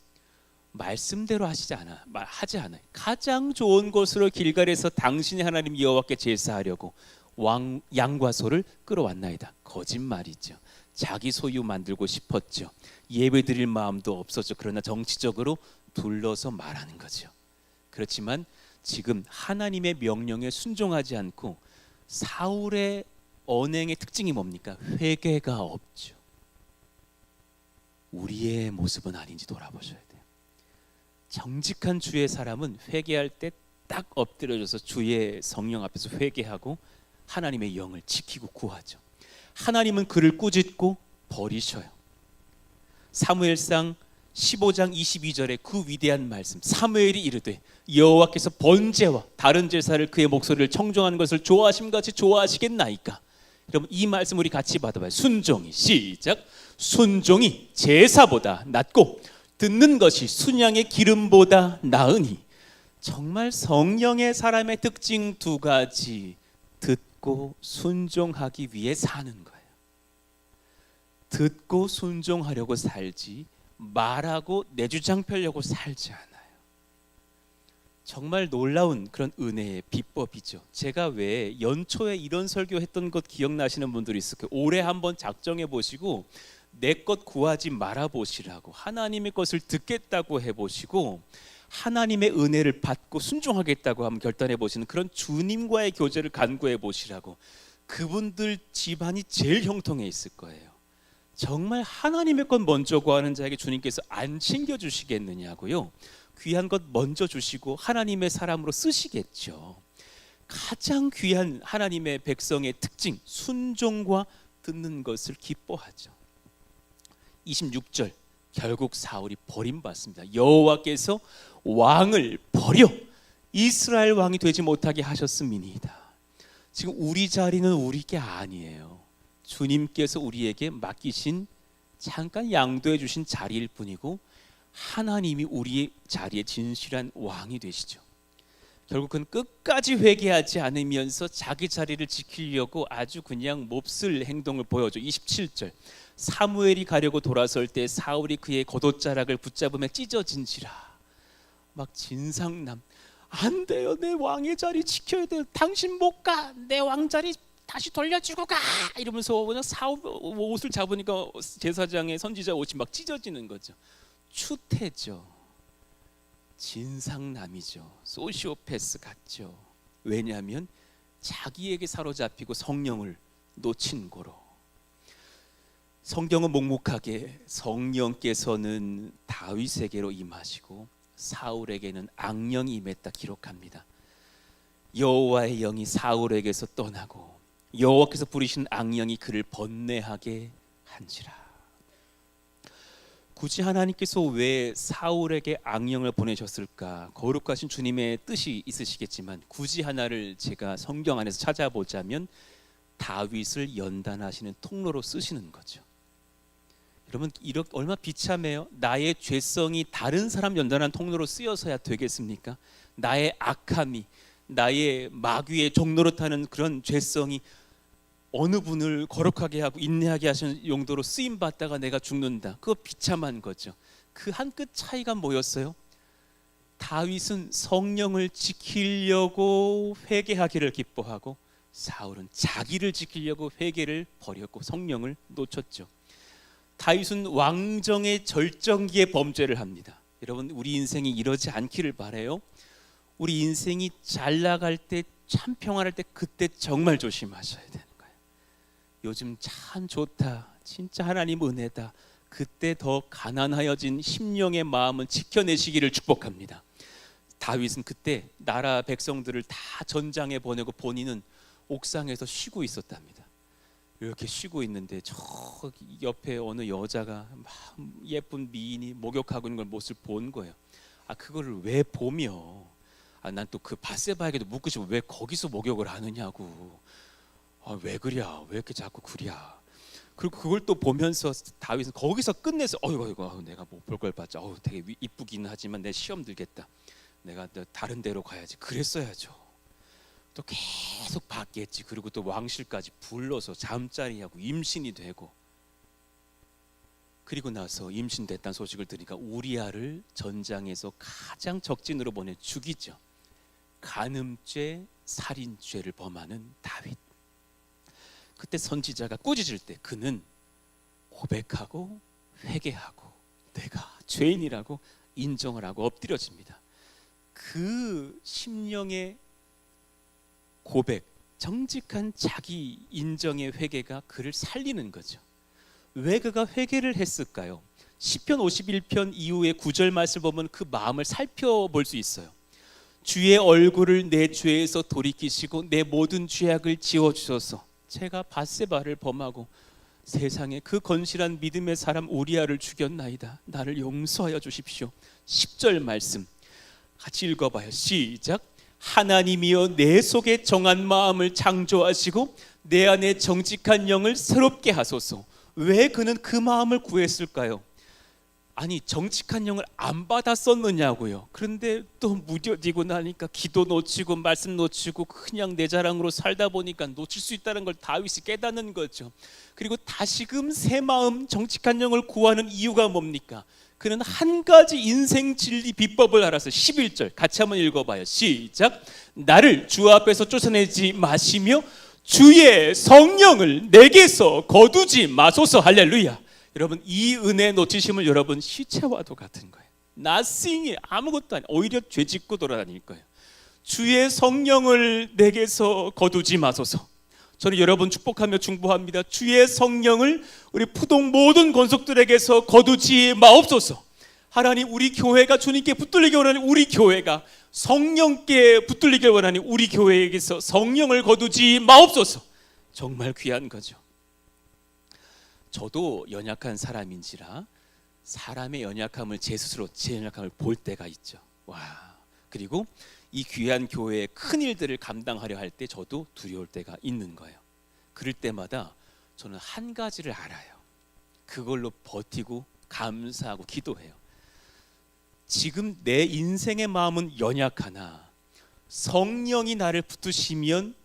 말씀대로 하지 않아요. 가장 좋은 곳으로 길갈에서 당신의 하나님 여호와께 제사하려고 양과 소를 끌어왔나이다. 거짓말이죠. 자기 소유 만들고 싶었죠. 예배드릴 마음도 없었죠. 그러나 정치적으로 둘러서 말하는 거죠. 그렇지만 지금 하나님의 명령에 순종하지 않고 사울의 언행의 특징이 뭡니까? 회개가 없죠. 우리의 모습은 아닌지 돌아보셔야 돼요. 정직한 주의 사람은 회개할 때 딱 엎드려져서 주의 성령 앞에서 회개하고 하나님의 영을 지키고 구하죠. 하나님은 그를 꾸짖고 버리셔요. 사무엘상 15장 22절에 그 위대한 말씀, 사무엘이 이르되 여호와께서 번제와 다른 제사를 그의 목소리를 청종하는 것을 좋아하심같이 좋아하시겠나이까? 여러분 이 말씀 우리 같이 받아봐요. 순종이 시작. 순종이 제사보다 낫고 듣는 것이 순양의 기름보다 나으니. 정말 성령의 사람의 특징 두 가지. 듣고 순종하기 위해 사는 거예요. 듣고 순종하려고 살지 말하고 내 주장 펴려고 살지 않아요. 정말 놀라운 그런 은혜의 비법이죠. 제가 왜 연초에 이런 설교했던 것 기억나시는 분들이 있을 거예요. 올해 한번 작정해 보시고 내 것 구하지 말아 보시라고, 하나님의 것을 듣겠다고 해보시고 하나님의 은혜를 받고 순종하겠다고 한번 결단해 보시는 그런 주님과의 교제를 간구해 보시라고. 그분들 집안이 제일 형통해 있을 거예요. 정말 하나님의 것 먼저 구하는 자에게 주님께서 안 챙겨주시겠느냐고요. 귀한 것 먼저 주시고 하나님의 사람으로 쓰시겠죠. 가장 귀한 하나님의 백성의 특징, 순종과 듣는 것을 기뻐하죠. 26절 결국 사울이 버림받습니다. 여호와께서 왕을 버려 이스라엘 왕이 되지 못하게 하셨음이니이다. 지금 우리 자리는 우리 게 아니에요. 주님께서 우리에게 맡기신 잠깐 양도해 주신 자리일 뿐이고 하나님이 우리의 자리에 진실한 왕이 되시죠. 결국은 끝까지 회개하지 않으면서 자기 자리를 지키려고 아주 그냥 몹쓸 행동을 보여줘. 27절 사무엘이 가려고 돌아설 때 사울이 그의 겉옷자락을 붙잡으며 찢어진지라. 막 진상남, 안 돼요, 내 왕의 자리 지켜야 돼요, 당신 못 가, 내 왕자리 다시 돌려주고 가, 이러면서 그냥 사울 옷을 잡으니까 제사장의 선지자 옷이 막 찢어지는 거죠. 추태죠. 진상남이죠. 소시오패스 같죠. 왜냐하면 자기에게 사로잡히고 성령을 놓친 거로. 성경은 묵묵하게 성령께서는 다윗에게로 임하시고 사울에게는 악령이 임했다 기록합니다. 여호와의 영이 사울에게서 떠나고 여호와께서 부리신 악령이 그를 번뇌하게 한지라. 굳이 하나님께서 왜 사울에게 악령을 보내셨을까? 거룩하신 주님의 뜻이 있으시겠지만 굳이 하나를 제가 성경 안에서 찾아보자면 다윗을 연단하시는 통로로 쓰시는 거죠. 여러분 이렇게 얼마나 비참해요. 나의 죄성이 다른 사람 연단한 통로로 쓰여서야 되겠습니까? 나의 악함이, 나의 마귀의 종노릇하는 그런 죄성이 어느 분을 거룩하게 하고 인내하게 하시는 용도로 쓰임 받다가 내가 죽는다. 그거 비참한 거죠. 그 한 끗 차이가 뭐였어요? 다윗은 성령을 지키려고 회개하기를 기뻐하고 사울은 자기를 지키려고 회개를 버렸고 성령을 놓쳤죠. 다윗은 왕정의 절정기에 범죄를 합니다. 여러분 우리 인생이 이러지 않기를 바라요. 우리 인생이 잘 나갈 때, 참 평안할 때 그때 정말 조심하셔야 되는 거예요. 요즘 참 좋다, 진짜 하나님 은혜다, 그때 더 가난하여진 심령의 마음은 지켜내시기를 축복합니다. 다윗은 그때 나라 백성들을 다 전장에 보내고 본인은 옥상에서 쉬고 있었답니다. 이렇게 쉬고 있는데 저 옆에 어느 여자가 막 예쁜 미인이 목욕하고 있는 걸 모습을 본 거예요. 그거를 왜 보며 난 또 그 밧세바에게도 묻고 싶어. 왜 거기서 목욕을 하느냐고. 왜 그랴? 왜 이렇게 자꾸 그랴? 그리고 그걸 또 보면서 다윗은 거기서 끝내서 어이구 내가 못 볼 걸 봤자. 되게 이쁘긴 하지만 내 시험 들겠다. 내가 다른 데로 가야지. 그랬어야죠. 또 계속 봤겠지. 그리고 또 왕실까지 불러서 잠자리하고 임신이 되고, 그리고 나서 임신됐다는 소식을 들으니까 우리아를 전장에서 가장 적진으로 보내 죽이죠. 간음죄, 살인죄를 범하는 다윗. 그때 선지자가 꾸짖을 때 그는 고백하고 회개하고 내가 죄인이라고 인정을 하고 엎드려집니다. 그 심령의 고백, 정직한 자기 인정의 회개가 그를 살리는 거죠. 왜 그가 회개를 했을까요? 시편 51편 이후의 9절 말씀을 보면 그 마음을 살펴볼 수 있어요. 주의 얼굴을 내 죄에서 돌이키시고 내 모든 죄악을 지워주소서. 제가 밧세바를 범하고 세상에 그 건실한 믿음의 사람 우리아를 죽였나이다. 나를 용서하여 주십시오. 10절 말씀 같이 읽어봐요. 시작. 하나님이여 내 속에 정한 마음을 창조하시고 내 안에 정직한 영을 새롭게 하소서. 왜 그는 그 마음을 구했을까요? 정직한 영을 안 받았었느냐고요. 그런데 또 무뎌지고 나니까 기도 놓치고 말씀 놓치고 그냥 내 자랑으로 살다 보니까 놓칠 수 있다는 걸 다윗이 깨닫는 거죠. 그리고 다시금 새 마음 정직한 영을 구하는 이유가 뭡니까? 그는 한 가지 인생 진리 비법을 알아서 11절 같이 한번 읽어봐요. 시작. 나를 주 앞에서 쫓아내지 마시며 주의 성령을 내게서 거두지 마소서. 할렐루야. 여러분, 이 은혜 놓치심을 여러분 시체와도 같은 거예요. nothing이 아무것도 아니에요. 오히려 죄짓고 돌아다닐 거예요. 주의 성령을 내게서 거두지 마소서. 저는 여러분 축복하며 중보합니다. 주의 성령을 우리 푸동 모든 권속들에게서 거두지 마옵소서. 하나님, 우리 교회가 주님께 붙들리기 원하는 우리 교회가 성령께 붙들리길 원하는 우리 교회에게서 성령을 거두지 마옵소서. 정말 귀한 거죠. 저도 연약한 사람인지라 사람의 연약함을 제 스스로 제 연약함을 볼 때가 있죠. 그리고 이 귀한 교회의 큰 일들을 감당하려 할 때 저도 두려울 때가 있는 거예요. 그럴 때마다 저는 한 가지를 알아요. 그걸로 버티고 감사하고 기도해요. 지금 내 인생의 마음은 연약하나 성령이 나를 붙드시면,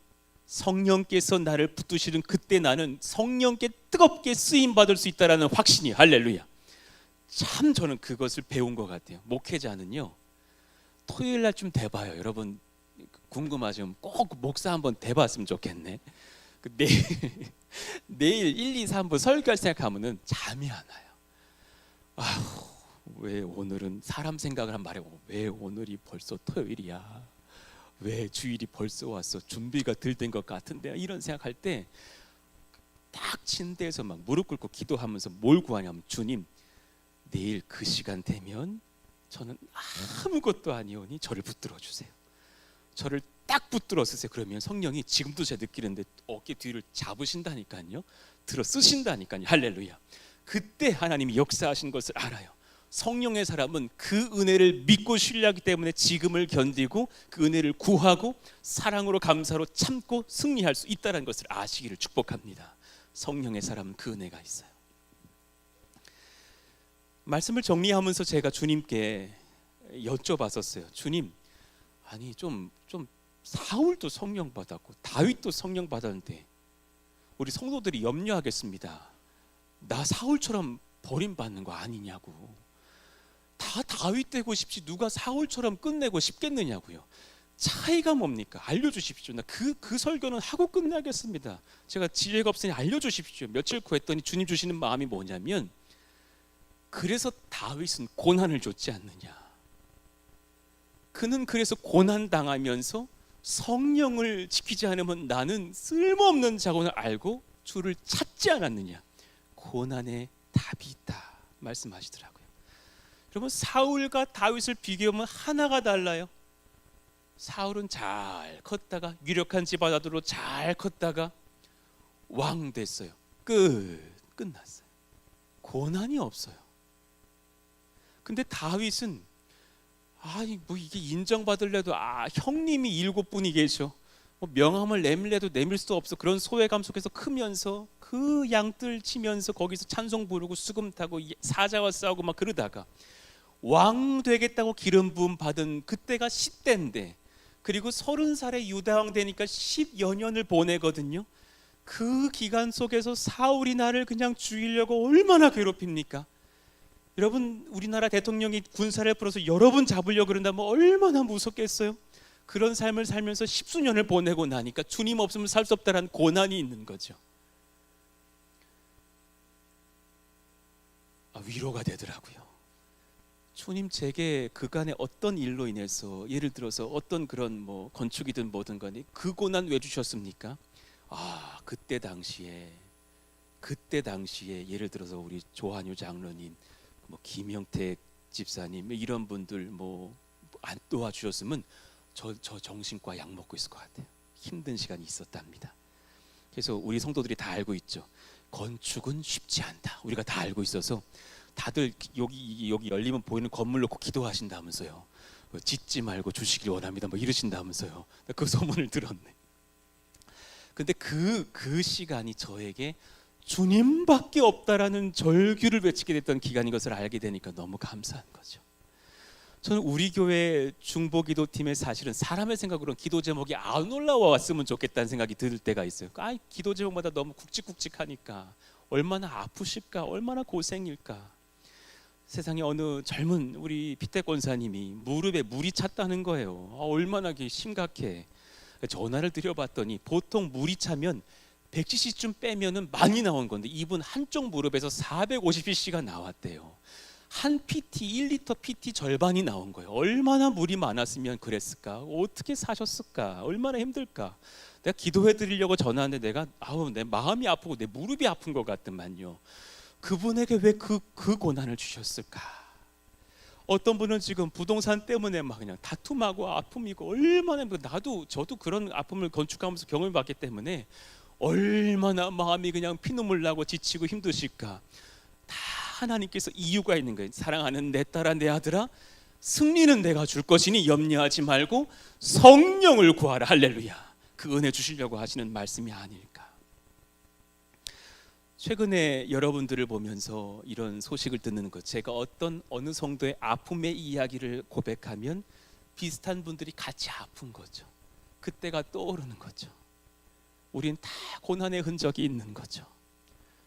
성령께서 나를 붙드시는 그때 나는 성령께 뜨겁게 쓰임받을 수 있다는 확신이, 할렐루야. 참 저는 그것을 배운 것 같아요. 목회자는요, 토요일 날 좀 대봐요. 여러분 궁금하시면 꼭 목사 한번 대봤으면 좋겠네. 내일 1, 2, 3부 설교할 생각하면은 잠이 안 와요. 왜 오늘은 사람 생각을 한 말이고, 왜 오늘이 벌써 토요일이야? 왜 주일이 벌써 왔어? 준비가 덜 된 것 같은데, 이런 생각할 때 딱 침대에서 막 무릎 꿇고 기도하면서 뭘 구하냐면, 주님, 내일 그 시간 되면 저는 아무것도 아니오니 저를 붙들어 주세요. 저를 딱 붙들어 쓰세요. 그러면 성령이 지금도 제가 느끼는데 어깨 뒤를 잡으신다니까요. 들어 쓰신다니까요. 할렐루야. 그때 하나님이 역사하신 것을 알아요. 성령의 사람은 그 은혜를 믿고 신뢰하기 때문에 지금을 견디고 그 은혜를 구하고 사랑으로 감사로 참고 승리할 수 있다는 것을 아시기를 축복합니다. 성령의 사람은 그 은혜가 있어요. 말씀을 정리하면서 제가 주님께 여쭤봤었어요. 주님, 좀 사울도 성령 받았고 다윗도 성령 받았는데 우리 성도들이 염려하겠습니다. 나 사울처럼 버림받는 거 아니냐고. 다 다윗 되고 싶지 누가 사울처럼 끝내고 싶겠느냐고요. 차이가 뭡니까? 알려주십시오. 나 그 설교는 하고 끝나겠습니다. 제가 지혜가 없으니 알려주십시오. 며칠 구했더니 주님 주시는 마음이 뭐냐면, 그래서 다윗은 고난을 줬지 않느냐. 그는 그래서 고난 당하면서 성령을 지키지 않으면 나는 쓸모없는 자곤을 알고 주를 찾지 않았느냐. 고난의 답이 있다 말씀하시더라고요. 여러분, 사울과 다윗을 비교하면 하나가 달라요. 사울은 잘 컸다가 유력한 집 아들로 잘 컸다가 왕 됐어요. 끝났어요. 고난이 없어요. 근데 다윗은 뭐 이게 인정받으려도 형님이 7분이 계셔. 뭐 명함을 내밀래도 내밀 수 없어. 그런 소외감 속에서 크면서 그 양뜰 치면서 거기서 찬송 부르고 수금 타고 사자와 싸우고 막 그러다가 왕 되겠다고 기름 부음 받은 그때가 10대인데, 그리고 30살에 유다왕 되니까 10여 년을 보내거든요. 그 기간 속에서 사울이 나를 그냥 죽이려고 얼마나 괴롭힙니까? 여러분, 우리나라 대통령이 군사를 풀어서 여러분 잡으려고 그런다면 얼마나 무섭겠어요? 그런 삶을 살면서 10수년을 보내고 나니까 주님 없으면 살 수 없다는 고난이 있는 거죠. 위로가 되더라고요. 주님, 제게 그간의 어떤 일로 인해서, 예를 들어서 어떤 그런 뭐 건축이든 뭐든 간에 그 고난 왜 주셨습니까? 그때 당시에 예를 들어서 우리 조한유 장로님, 뭐 김영택 집사님 이런 분들 뭐 안 도와주셨으면 저 정신과 약 먹고 있을 것 같아요. 힘든 시간이 있었답니다. 그래서 우리 성도들이 다 알고 있죠. 건축은 쉽지 않다. 우리가 다 알고 있어서 다들 여기 열리면 보이는 건물 놓고 기도하신다면서요. 짓지 말고 주시길 원합니다. 뭐 이러신다면서요. 그 소문을 들었네. 근데 그 시간이 저에게 주님밖에 없다라는 절규를 외치게 됐던 기간인 것을 알게 되니까 너무 감사한 거죠. 저는 우리 교회 중보기도팀에 사실은 사람의 생각으로는 기도 제목이 안 올라와 왔으면 좋겠다는 생각이 들 때가 있어요. 기도 제목마다 너무 굵직굵직하니까 얼마나 아프실까, 얼마나 고생일까. 세상에 어느 젊은 우리 피택 권사님이 무릎에 물이 찼다는 거예요. 얼마나 심각해. 전화를 드려봤더니 보통 물이 차면 100cc쯤 빼면은 많이 나온 건데 이분 한쪽 무릎에서 450cc가 나왔대요. 한 PT 1리터 PT 절반이 나온 거예요. 얼마나 물이 많았으면 그랬을까? 어떻게 사셨을까? 얼마나 힘들까? 내가 기도해 드리려고 전화하는데 내가 내 마음이 아프고 내 무릎이 아픈 것 같더만요. 그분에게 왜 그 고난을 주셨을까? 어떤 분은 지금 부동산 때문에 막 그냥 다툼하고 아픔이고 얼마나, 저도 그런 아픔을 건축하면서 경험을 받기 때문에 얼마나 마음이 그냥 피눈물 나고 지치고 힘드실까? 다 하나님께서 이유가 있는 거예요. 사랑하는 내 딸아, 내 아들아, 승리는 내가 줄 것이니 염려하지 말고 성령을 구하라. 할렐루야. 그 은혜 주시려고 하시는 말씀이 아닐까. 최근에 여러분들을 보면서 이런 소식을 듣는 것, 제가 어느 성도의 아픔의 이야기를 고백하면 비슷한 분들이 같이 아픈 거죠. 그때가 떠오르는 거죠. 우린 다 고난의 흔적이 있는 거죠.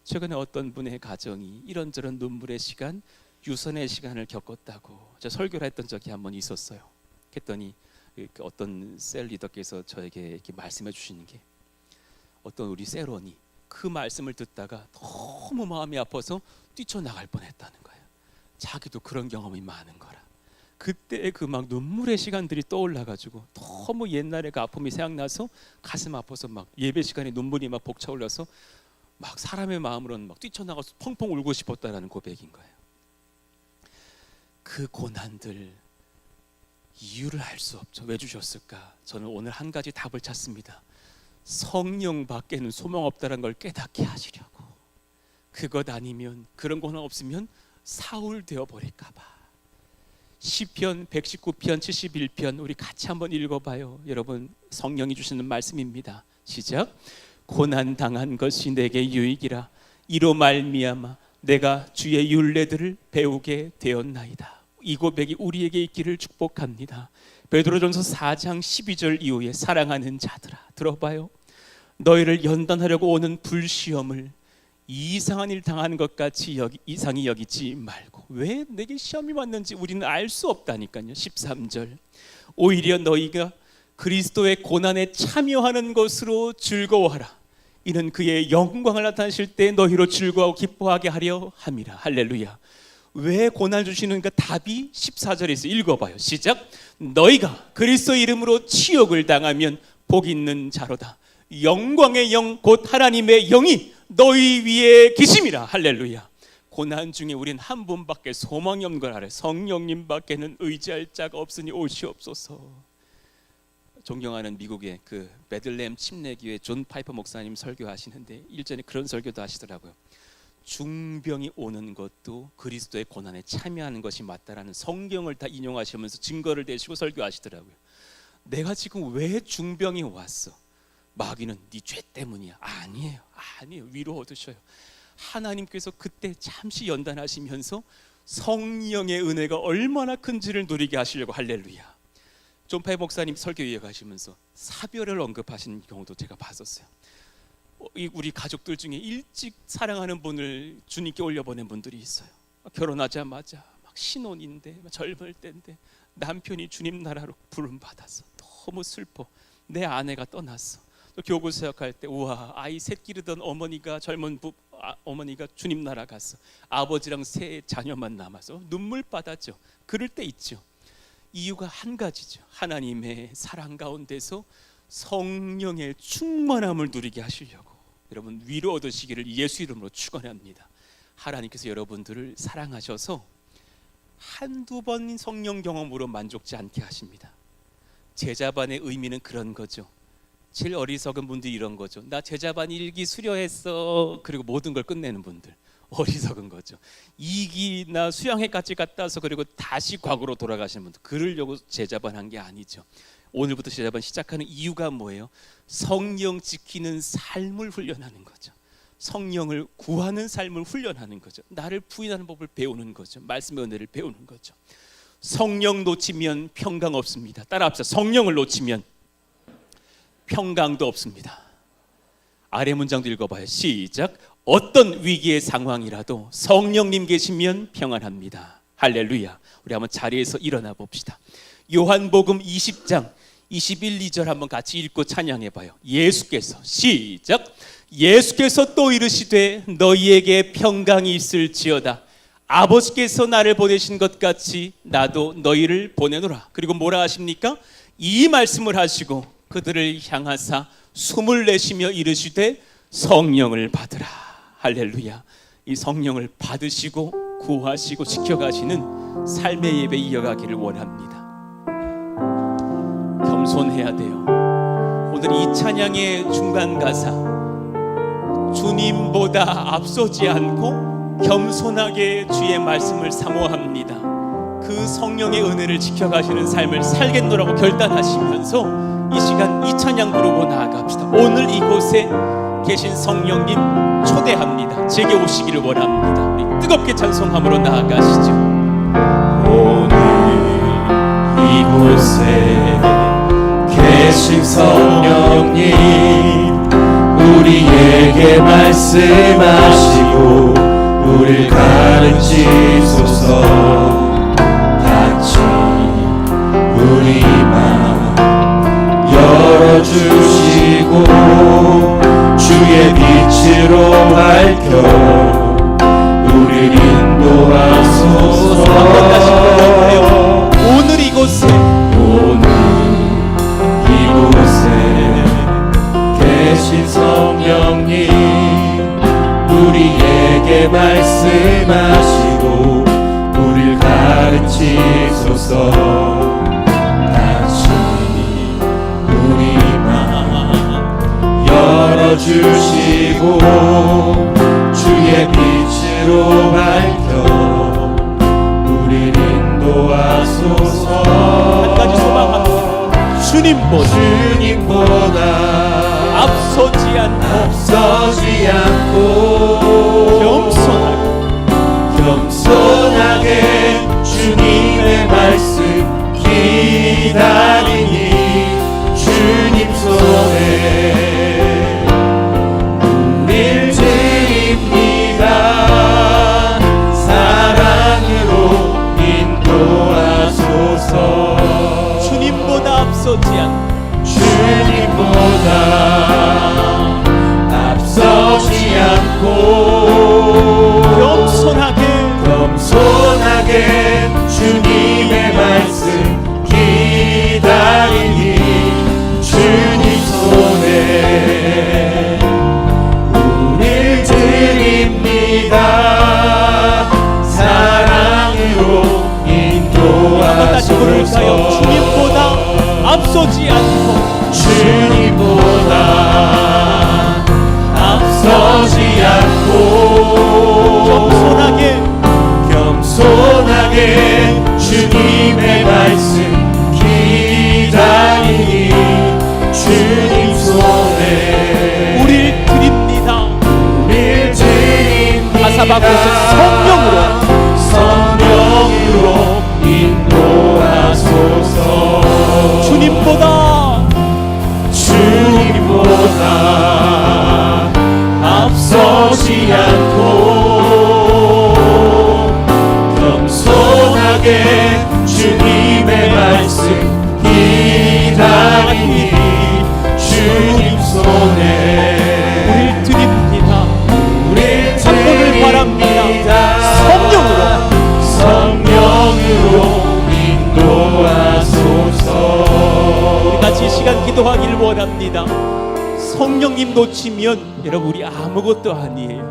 최근에 어떤 분의 가정이 이런저런 눈물의 시간, 유선의 시간을 겪었다고 제가 설교를 했던 적이 한 번 있었어요. 그랬더니 어떤 셀 리더께서 저에게 이렇게 말씀해 주시는 게, 어떤 우리 셀원이 그 말씀을 듣다가 너무 마음이 아파서 뛰쳐나갈 뻔했다는 거예요. 자기도 그런 경험이 많은 거라. 그때 그 막 눈물의 시간들이 떠올라가지고 너무 옛날에 그 아픔이 생각나서 가슴 아파서 막 예배 시간에 눈물이 막 벅차올라서 막 사람의 마음으로는 막 뛰쳐나가서 펑펑 울고 싶었다라는 고백인 거예요. 그 고난들 이유를 알 수 없죠. 왜 주셨을까? 저는 오늘 한 가지 답을 찾습니다. 성령 밖에는 소망 없다는 걸 깨닫게 하시려고. 그것 아니면, 그런 고난 없으면 사울 되어 버릴까 봐. 시편 119편 71편 우리 같이 한번 읽어봐요. 여러분, 성령이 주시는 말씀입니다. 시작. 고난 당한 것이 내게 유익이라. 이로 말미암아 내가 주의 율례들을 배우게 되었나이다. 이 고백이 우리에게 있기를 축복합니다. 베드로전서 4장 12절 이후에 사랑하는 자들아, 들어봐요. 너희를 연단하려고 오는 불시험을 이상한 일 당하는 것 같이 이상히 여기지 말고. 왜 내게 시험이 왔는지 우리는 알 수 없다니까요. 13절. 오히려 너희가 그리스도의 고난에 참여하는 것으로 즐거워하라. 이는 그의 영광을 나타내실 때 너희로 즐거워하고 기뻐하게 하려 함이라. 할렐루야. 왜 고난 주시는가? 답이 14절에 있어요. 읽어봐요. 시작. 너희가 그리스도 이름으로 치욕을 당하면 복 있는 자로다. 영광의 영 곧 하나님의 영이 너희 위에 계심이라. 할렐루야. 고난 중에 우린 한 분밖에 소망이 없는 걸 알아요. 성령님밖에는 의지할 자가 없으니 오시옵소서. 존경하는 미국의 그 베들레헴 침례교회 존 파이퍼 목사님 설교하시는데 일전에 그런 설교도 하시더라고요. 중병이 오는 것도 그리스도의 고난에 참여하는 것이 맞다라는 성경을 다 인용하시면서 증거를 대시고 설교하시더라고요. 내가 지금 왜 중병이 왔어? 마귀는 네 죄 때문이야. 아니에요. 위로 얻으셔요. 하나님께서 그때 잠시 연단하시면서 성령의 은혜가 얼마나 큰지를 누리게 하시려고. 할렐루야. 존 파이 목사님 설교 이어가시면서 사별을 언급하신 경우도 제가 봤었어요. 우리 가족들 중에 일찍 사랑하는 분을 주님께 올려보낸 분들이 있어요. 결혼하자마자 막 신혼인데 젊을 때인데 남편이 주님 나라로 부름받았어. 너무 슬퍼. 내 아내가 떠났어. 또 교구 사역할 때 우와, 아이 셋 기르던 어머니가 어머니가 주님 나라 갔어. 아버지랑 세 자녀만 남아서 눈물바다죠. 그럴 때 있죠. 이유가 한 가지죠. 하나님의 사랑 가운데서 성령의 충만함을 누리게 하시려고. 여러분 위로 얻으시기를 예수 이름으로 축원합니다. 하나님께서 여러분들을 사랑하셔서 한두 번 성령 경험으로 만족지 않게 하십니다. 제자반의 의미는 그런 거죠. 제일 어리석은 분들이 이런 거죠. 나 제자반 1기 수료했어. 그리고 모든 걸 끝내는 분들 어리석은 거죠. 2기 나 수양회까지 갔다 와서 그리고 다시 과거로 돌아가시는 분들, 그러려고 제자반 한 게 아니죠. 오늘부터 제자반 시작하는 이유가 뭐예요? 성령 지키는 삶을 훈련하는 거죠. 성령을 구하는 삶을 훈련하는 거죠. 나를 부인하는 법을 배우는 거죠. 말씀의 은혜를 배우는 거죠. 성령 놓치면 평강 없습니다. 따라합시다. 성령을 놓치면 평강도 없습니다. 아래 문장도 읽어봐요. 시작. 어떤 위기의 상황이라도 성령님 계시면 평안합니다. 할렐루야. 우리 한번 자리에서 일어나 봅시다. 요한복음 20장 21, 2절 한번 같이 읽고 찬양해봐요. 예수께서 시작. 예수께서 또 이르시되 너희에게 평강이 있을지어다. 아버지께서 나를 보내신 것 같이 나도 너희를 보내노라. 그리고 뭐라 하십니까? 이 말씀을 하시고 그들을 향하사 숨을 내쉬며 이르시되 성령을 받으라. 할렐루야. 이 성령을 받으시고 구하시고 지켜가시는 삶의 예배 이어가기를 원합니다. 겸손해야 돼요. 오늘 이 찬양의 중간 가사, 주님보다 앞서지 않고 겸손하게 주의 말씀을 사모합니다. 그 성령의 은혜를 지켜가시는 삶을 살겠노라고 결단하시면서 이 시간 이 찬양 부르고 나아갑시다. 오늘 이곳에 계신 성령님 초대합니다. 제게 오시기를 원합니다. 우리 뜨겁게 찬송함으로 나아가시죠.
오늘 이곳에 계신 성령님 우리에게 말씀하시고 우리를 가르치소서. 같이 우리 맘 열어주시고 주의 빛으로 밝혀 우리를 인도하소서.
오늘 이곳에
계신 성령님 우리에게 말씀하시고 우리를 가르치소서. 같이 우리 맘 열어주시고 주의 빛으로 밝혀 우리를 인도하소서.
한 가지 소망합니다. 주님보다 앞서지 않고
겸손하게 주님의 말씀 기다리니 주님 손에 우릴 드립니다. 사랑으로 인도하소서.
주님보다
앞서지 않고 겸손하게 주님의 말씀 기다리니 주님 손에 우릴 드립니다. 사랑으로 인도하소서.
주님보다 앞서지 않고 바꾸셔
성령으로 인도하소서.
주님보다
앞서지 않고 겸손하게 주님의 말씀 기다리니 주님 손에
우릴 드립니다.
우릴
참고를 바랍니다.
성령으로 인도하소서.
같이 이 시간 기도하기를 원합니다. 성령님 놓치면 여러분 우리 아무것도 아니에요.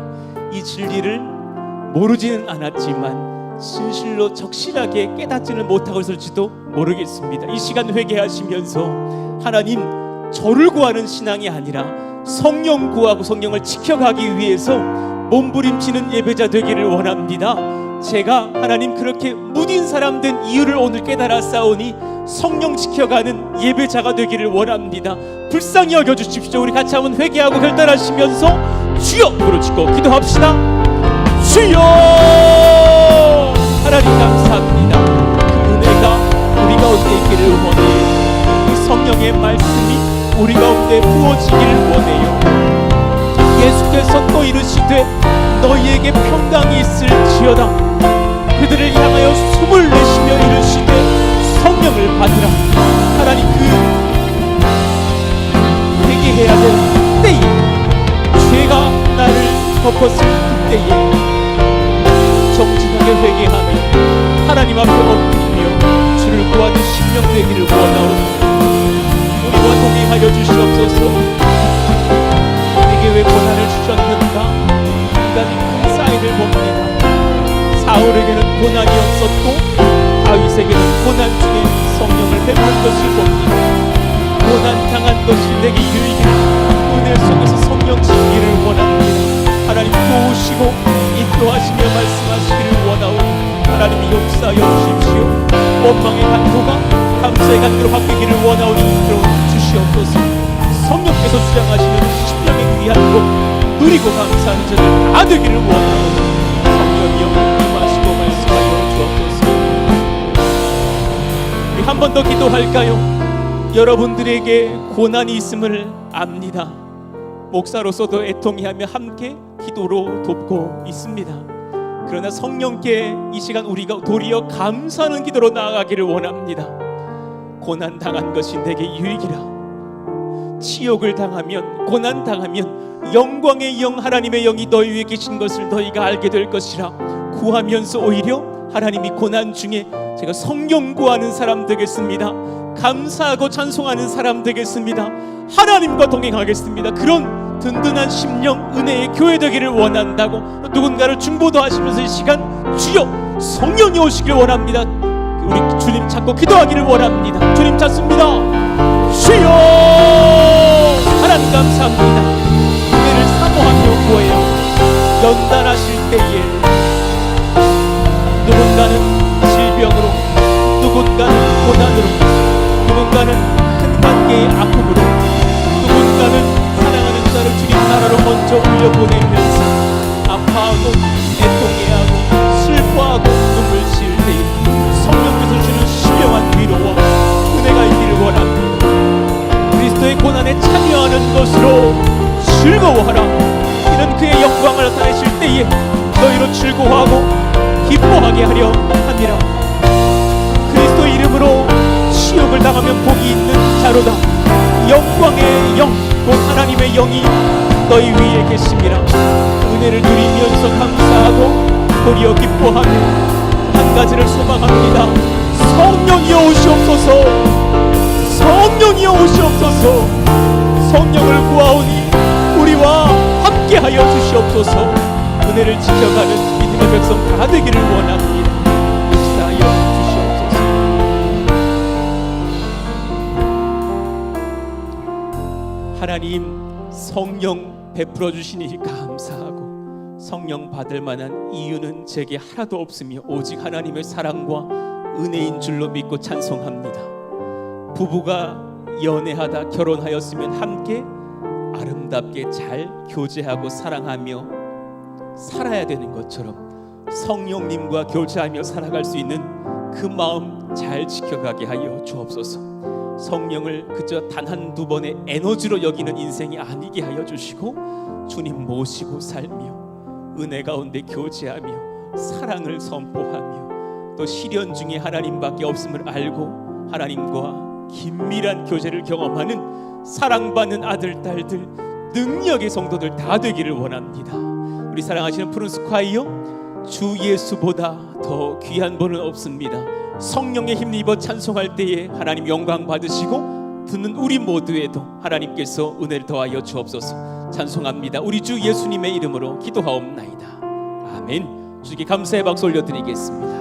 이 진리를 모르지는 않았지만 진실로 적실하게 깨닫지는 못하고 있을지도 모르겠습니다. 이 시간 회개하시면서 하나님, 저를 구하는 신앙이 아니라 성령 구하고 성령을 지켜가기 위해서 몸부림치는 예배자 되기를 원합니다. 제가 하나님 그렇게 무딘 사람 된 이유를 오늘 깨달아 싸우니 성령 지켜가는 예배자가 되기를 원합니다. 불쌍히 여겨주십시오. 우리 같이 한번 회개하고 결단하시면서 주여 부르짖고 기도합시다. 주여! 하나님 감사합니다. 그 은혜가 우리 가운데 있기를 원해요. 그 성령의 말씀이 우리 가운데 부어지기를 원해요. 예수께서 또 이르시되 너희에게 평강이 있을지어다. 그들을 향하여 숨을 내쉬며 이르시되 성령을 받으라. 하나님, 그 회개해야 될 때에, 죄가 나를 덮었을 그때에 정직하게 회개하며 하나님 앞에 엎드리며 주를 구하는 심령 되기를 원하오니 우리와 동행하여 주시옵소서. 내게 왜 고난을 주셨는가? 인간이 큰 사인을 봅니다. 사울에게는 고난이 없었고 다윗에게는 고난 중에 성령을 베푼 것을 봅니다. 고난 당한 것이 내게 유익이라 은혜 속에서 성령 지기를 원합니다. 하나님 도우시고 인도하시며 말씀하시기를 원하오니 하나님이 역사하여 주십시오. 원망의 간도가 감사의 간도로 바뀌기를 원하오니 이끌어 주시옵소서. 성령께서 주장하시는 십명의 귀한 복 누리고 감사하는 저들 다 되기를 원하오니 성령이여 임하시고 말씀하여 주옵소서. 우리 한 번 더 기도할까요? 여러분들에게 고난이 있음을 압니다. 목사로서도 애통해하며 함께 기도로 돕고 있습니다. 그러나 성령께 이 시간 우리가 도리어 감사하는 기도로 나아가기를 원합니다. 고난 당한 것이 내게 유익이라. 치욕을 당하면, 고난 당하면 영광의 영 하나님의 영이 너희 위에 계신 것을 너희가 알게 될 것이라. 구하면서 오히려 하나님이 고난 중에 제가 성령 구하는 사람 되겠습니다. 감사하고 찬송하는 사람 되겠습니다. 하나님과 동행하겠습니다. 그런 든든한 심령, 은혜의 교회 되기를 원한다고 누군가를 중보도 하시면서 이 시간 주여 성령이 오시길 원합니다. 우리 주님 찾고 기도하기를 원합니다. 주님 찾습니다. 주여! 하나님 감사합니다. 은혜를 사모하며 구해요. 연단하실 때에 누군가는 질병으로, 누군가는 고난으로, 누군가는 큰 관계의 아픔으로, 누군가는 사랑하는 자를 주님 나라로 먼저 올려보내면서 아파하고 애통해하고 슬퍼하고 눈물 질 때에 성령께서 주는 신령한 위로와 은혜가 있기를 원합니다. 그리스도의 고난에 참여하는 것으로 즐거워하라. 이는 그의 영광을 나타내실 때에 너희로 즐거워하고 기뻐하게 하려 함이라. 그리스도 이름으로 치욕을 당하면 복이 있는 자로다. 영광의 영, 곧 하나님의 영이 너희 위에 계심이라. 은혜를 누리면서 감사하고 도리어 기뻐하며 한 가지를 소망합니다. 성령이여 오시옵소서. 성령이여 오시옵소서. 성령을 구하오니 우리와 함께하여 주시옵소서. 은혜를 지켜가는 믿음의 백성 다 되기를 원합니다. 역사하여 주시옵소서. 하나님, 성령 베풀어 주시니 감사하고 성령 받을 만한 이유는 제게 하나도 없으며 오직 하나님의 사랑과 은혜인 줄로 믿고 찬송합니다. 부부가 연애하다 결혼하였으면 함께 아름답게 잘 교제하고 사랑하며 살아야 되는 것처럼 성령님과 교제하며 살아갈 수 있는 그 마음 잘 지켜가게 하여 주옵소서. 성령을 그저 단 한두 번의 에너지로 여기는 인생이 아니게 하여 주시고 주님 모시고 살며 은혜 가운데 교제하며 사랑을 선포하며 또 시련 중에 하나님밖에 없음을 알고 하나님과 긴밀한 교제를 경험하는 사랑받는 아들 딸들 능력의 성도들 다 되기를 원합니다. 우리 사랑하시는 푸른 스콰이어, 주 예수보다 더 귀한 분은 없습니다. 성령의 힘입어 찬송할 때에 하나님 영광 받으시고 듣는 우리 모두에도 하나님께서 은혜를 더하여 주옵소서. 찬송합니다. 우리 주 예수님의 이름으로 기도하옵나이다. 아멘. 주께 감사의 박수 올려드리겠습니다.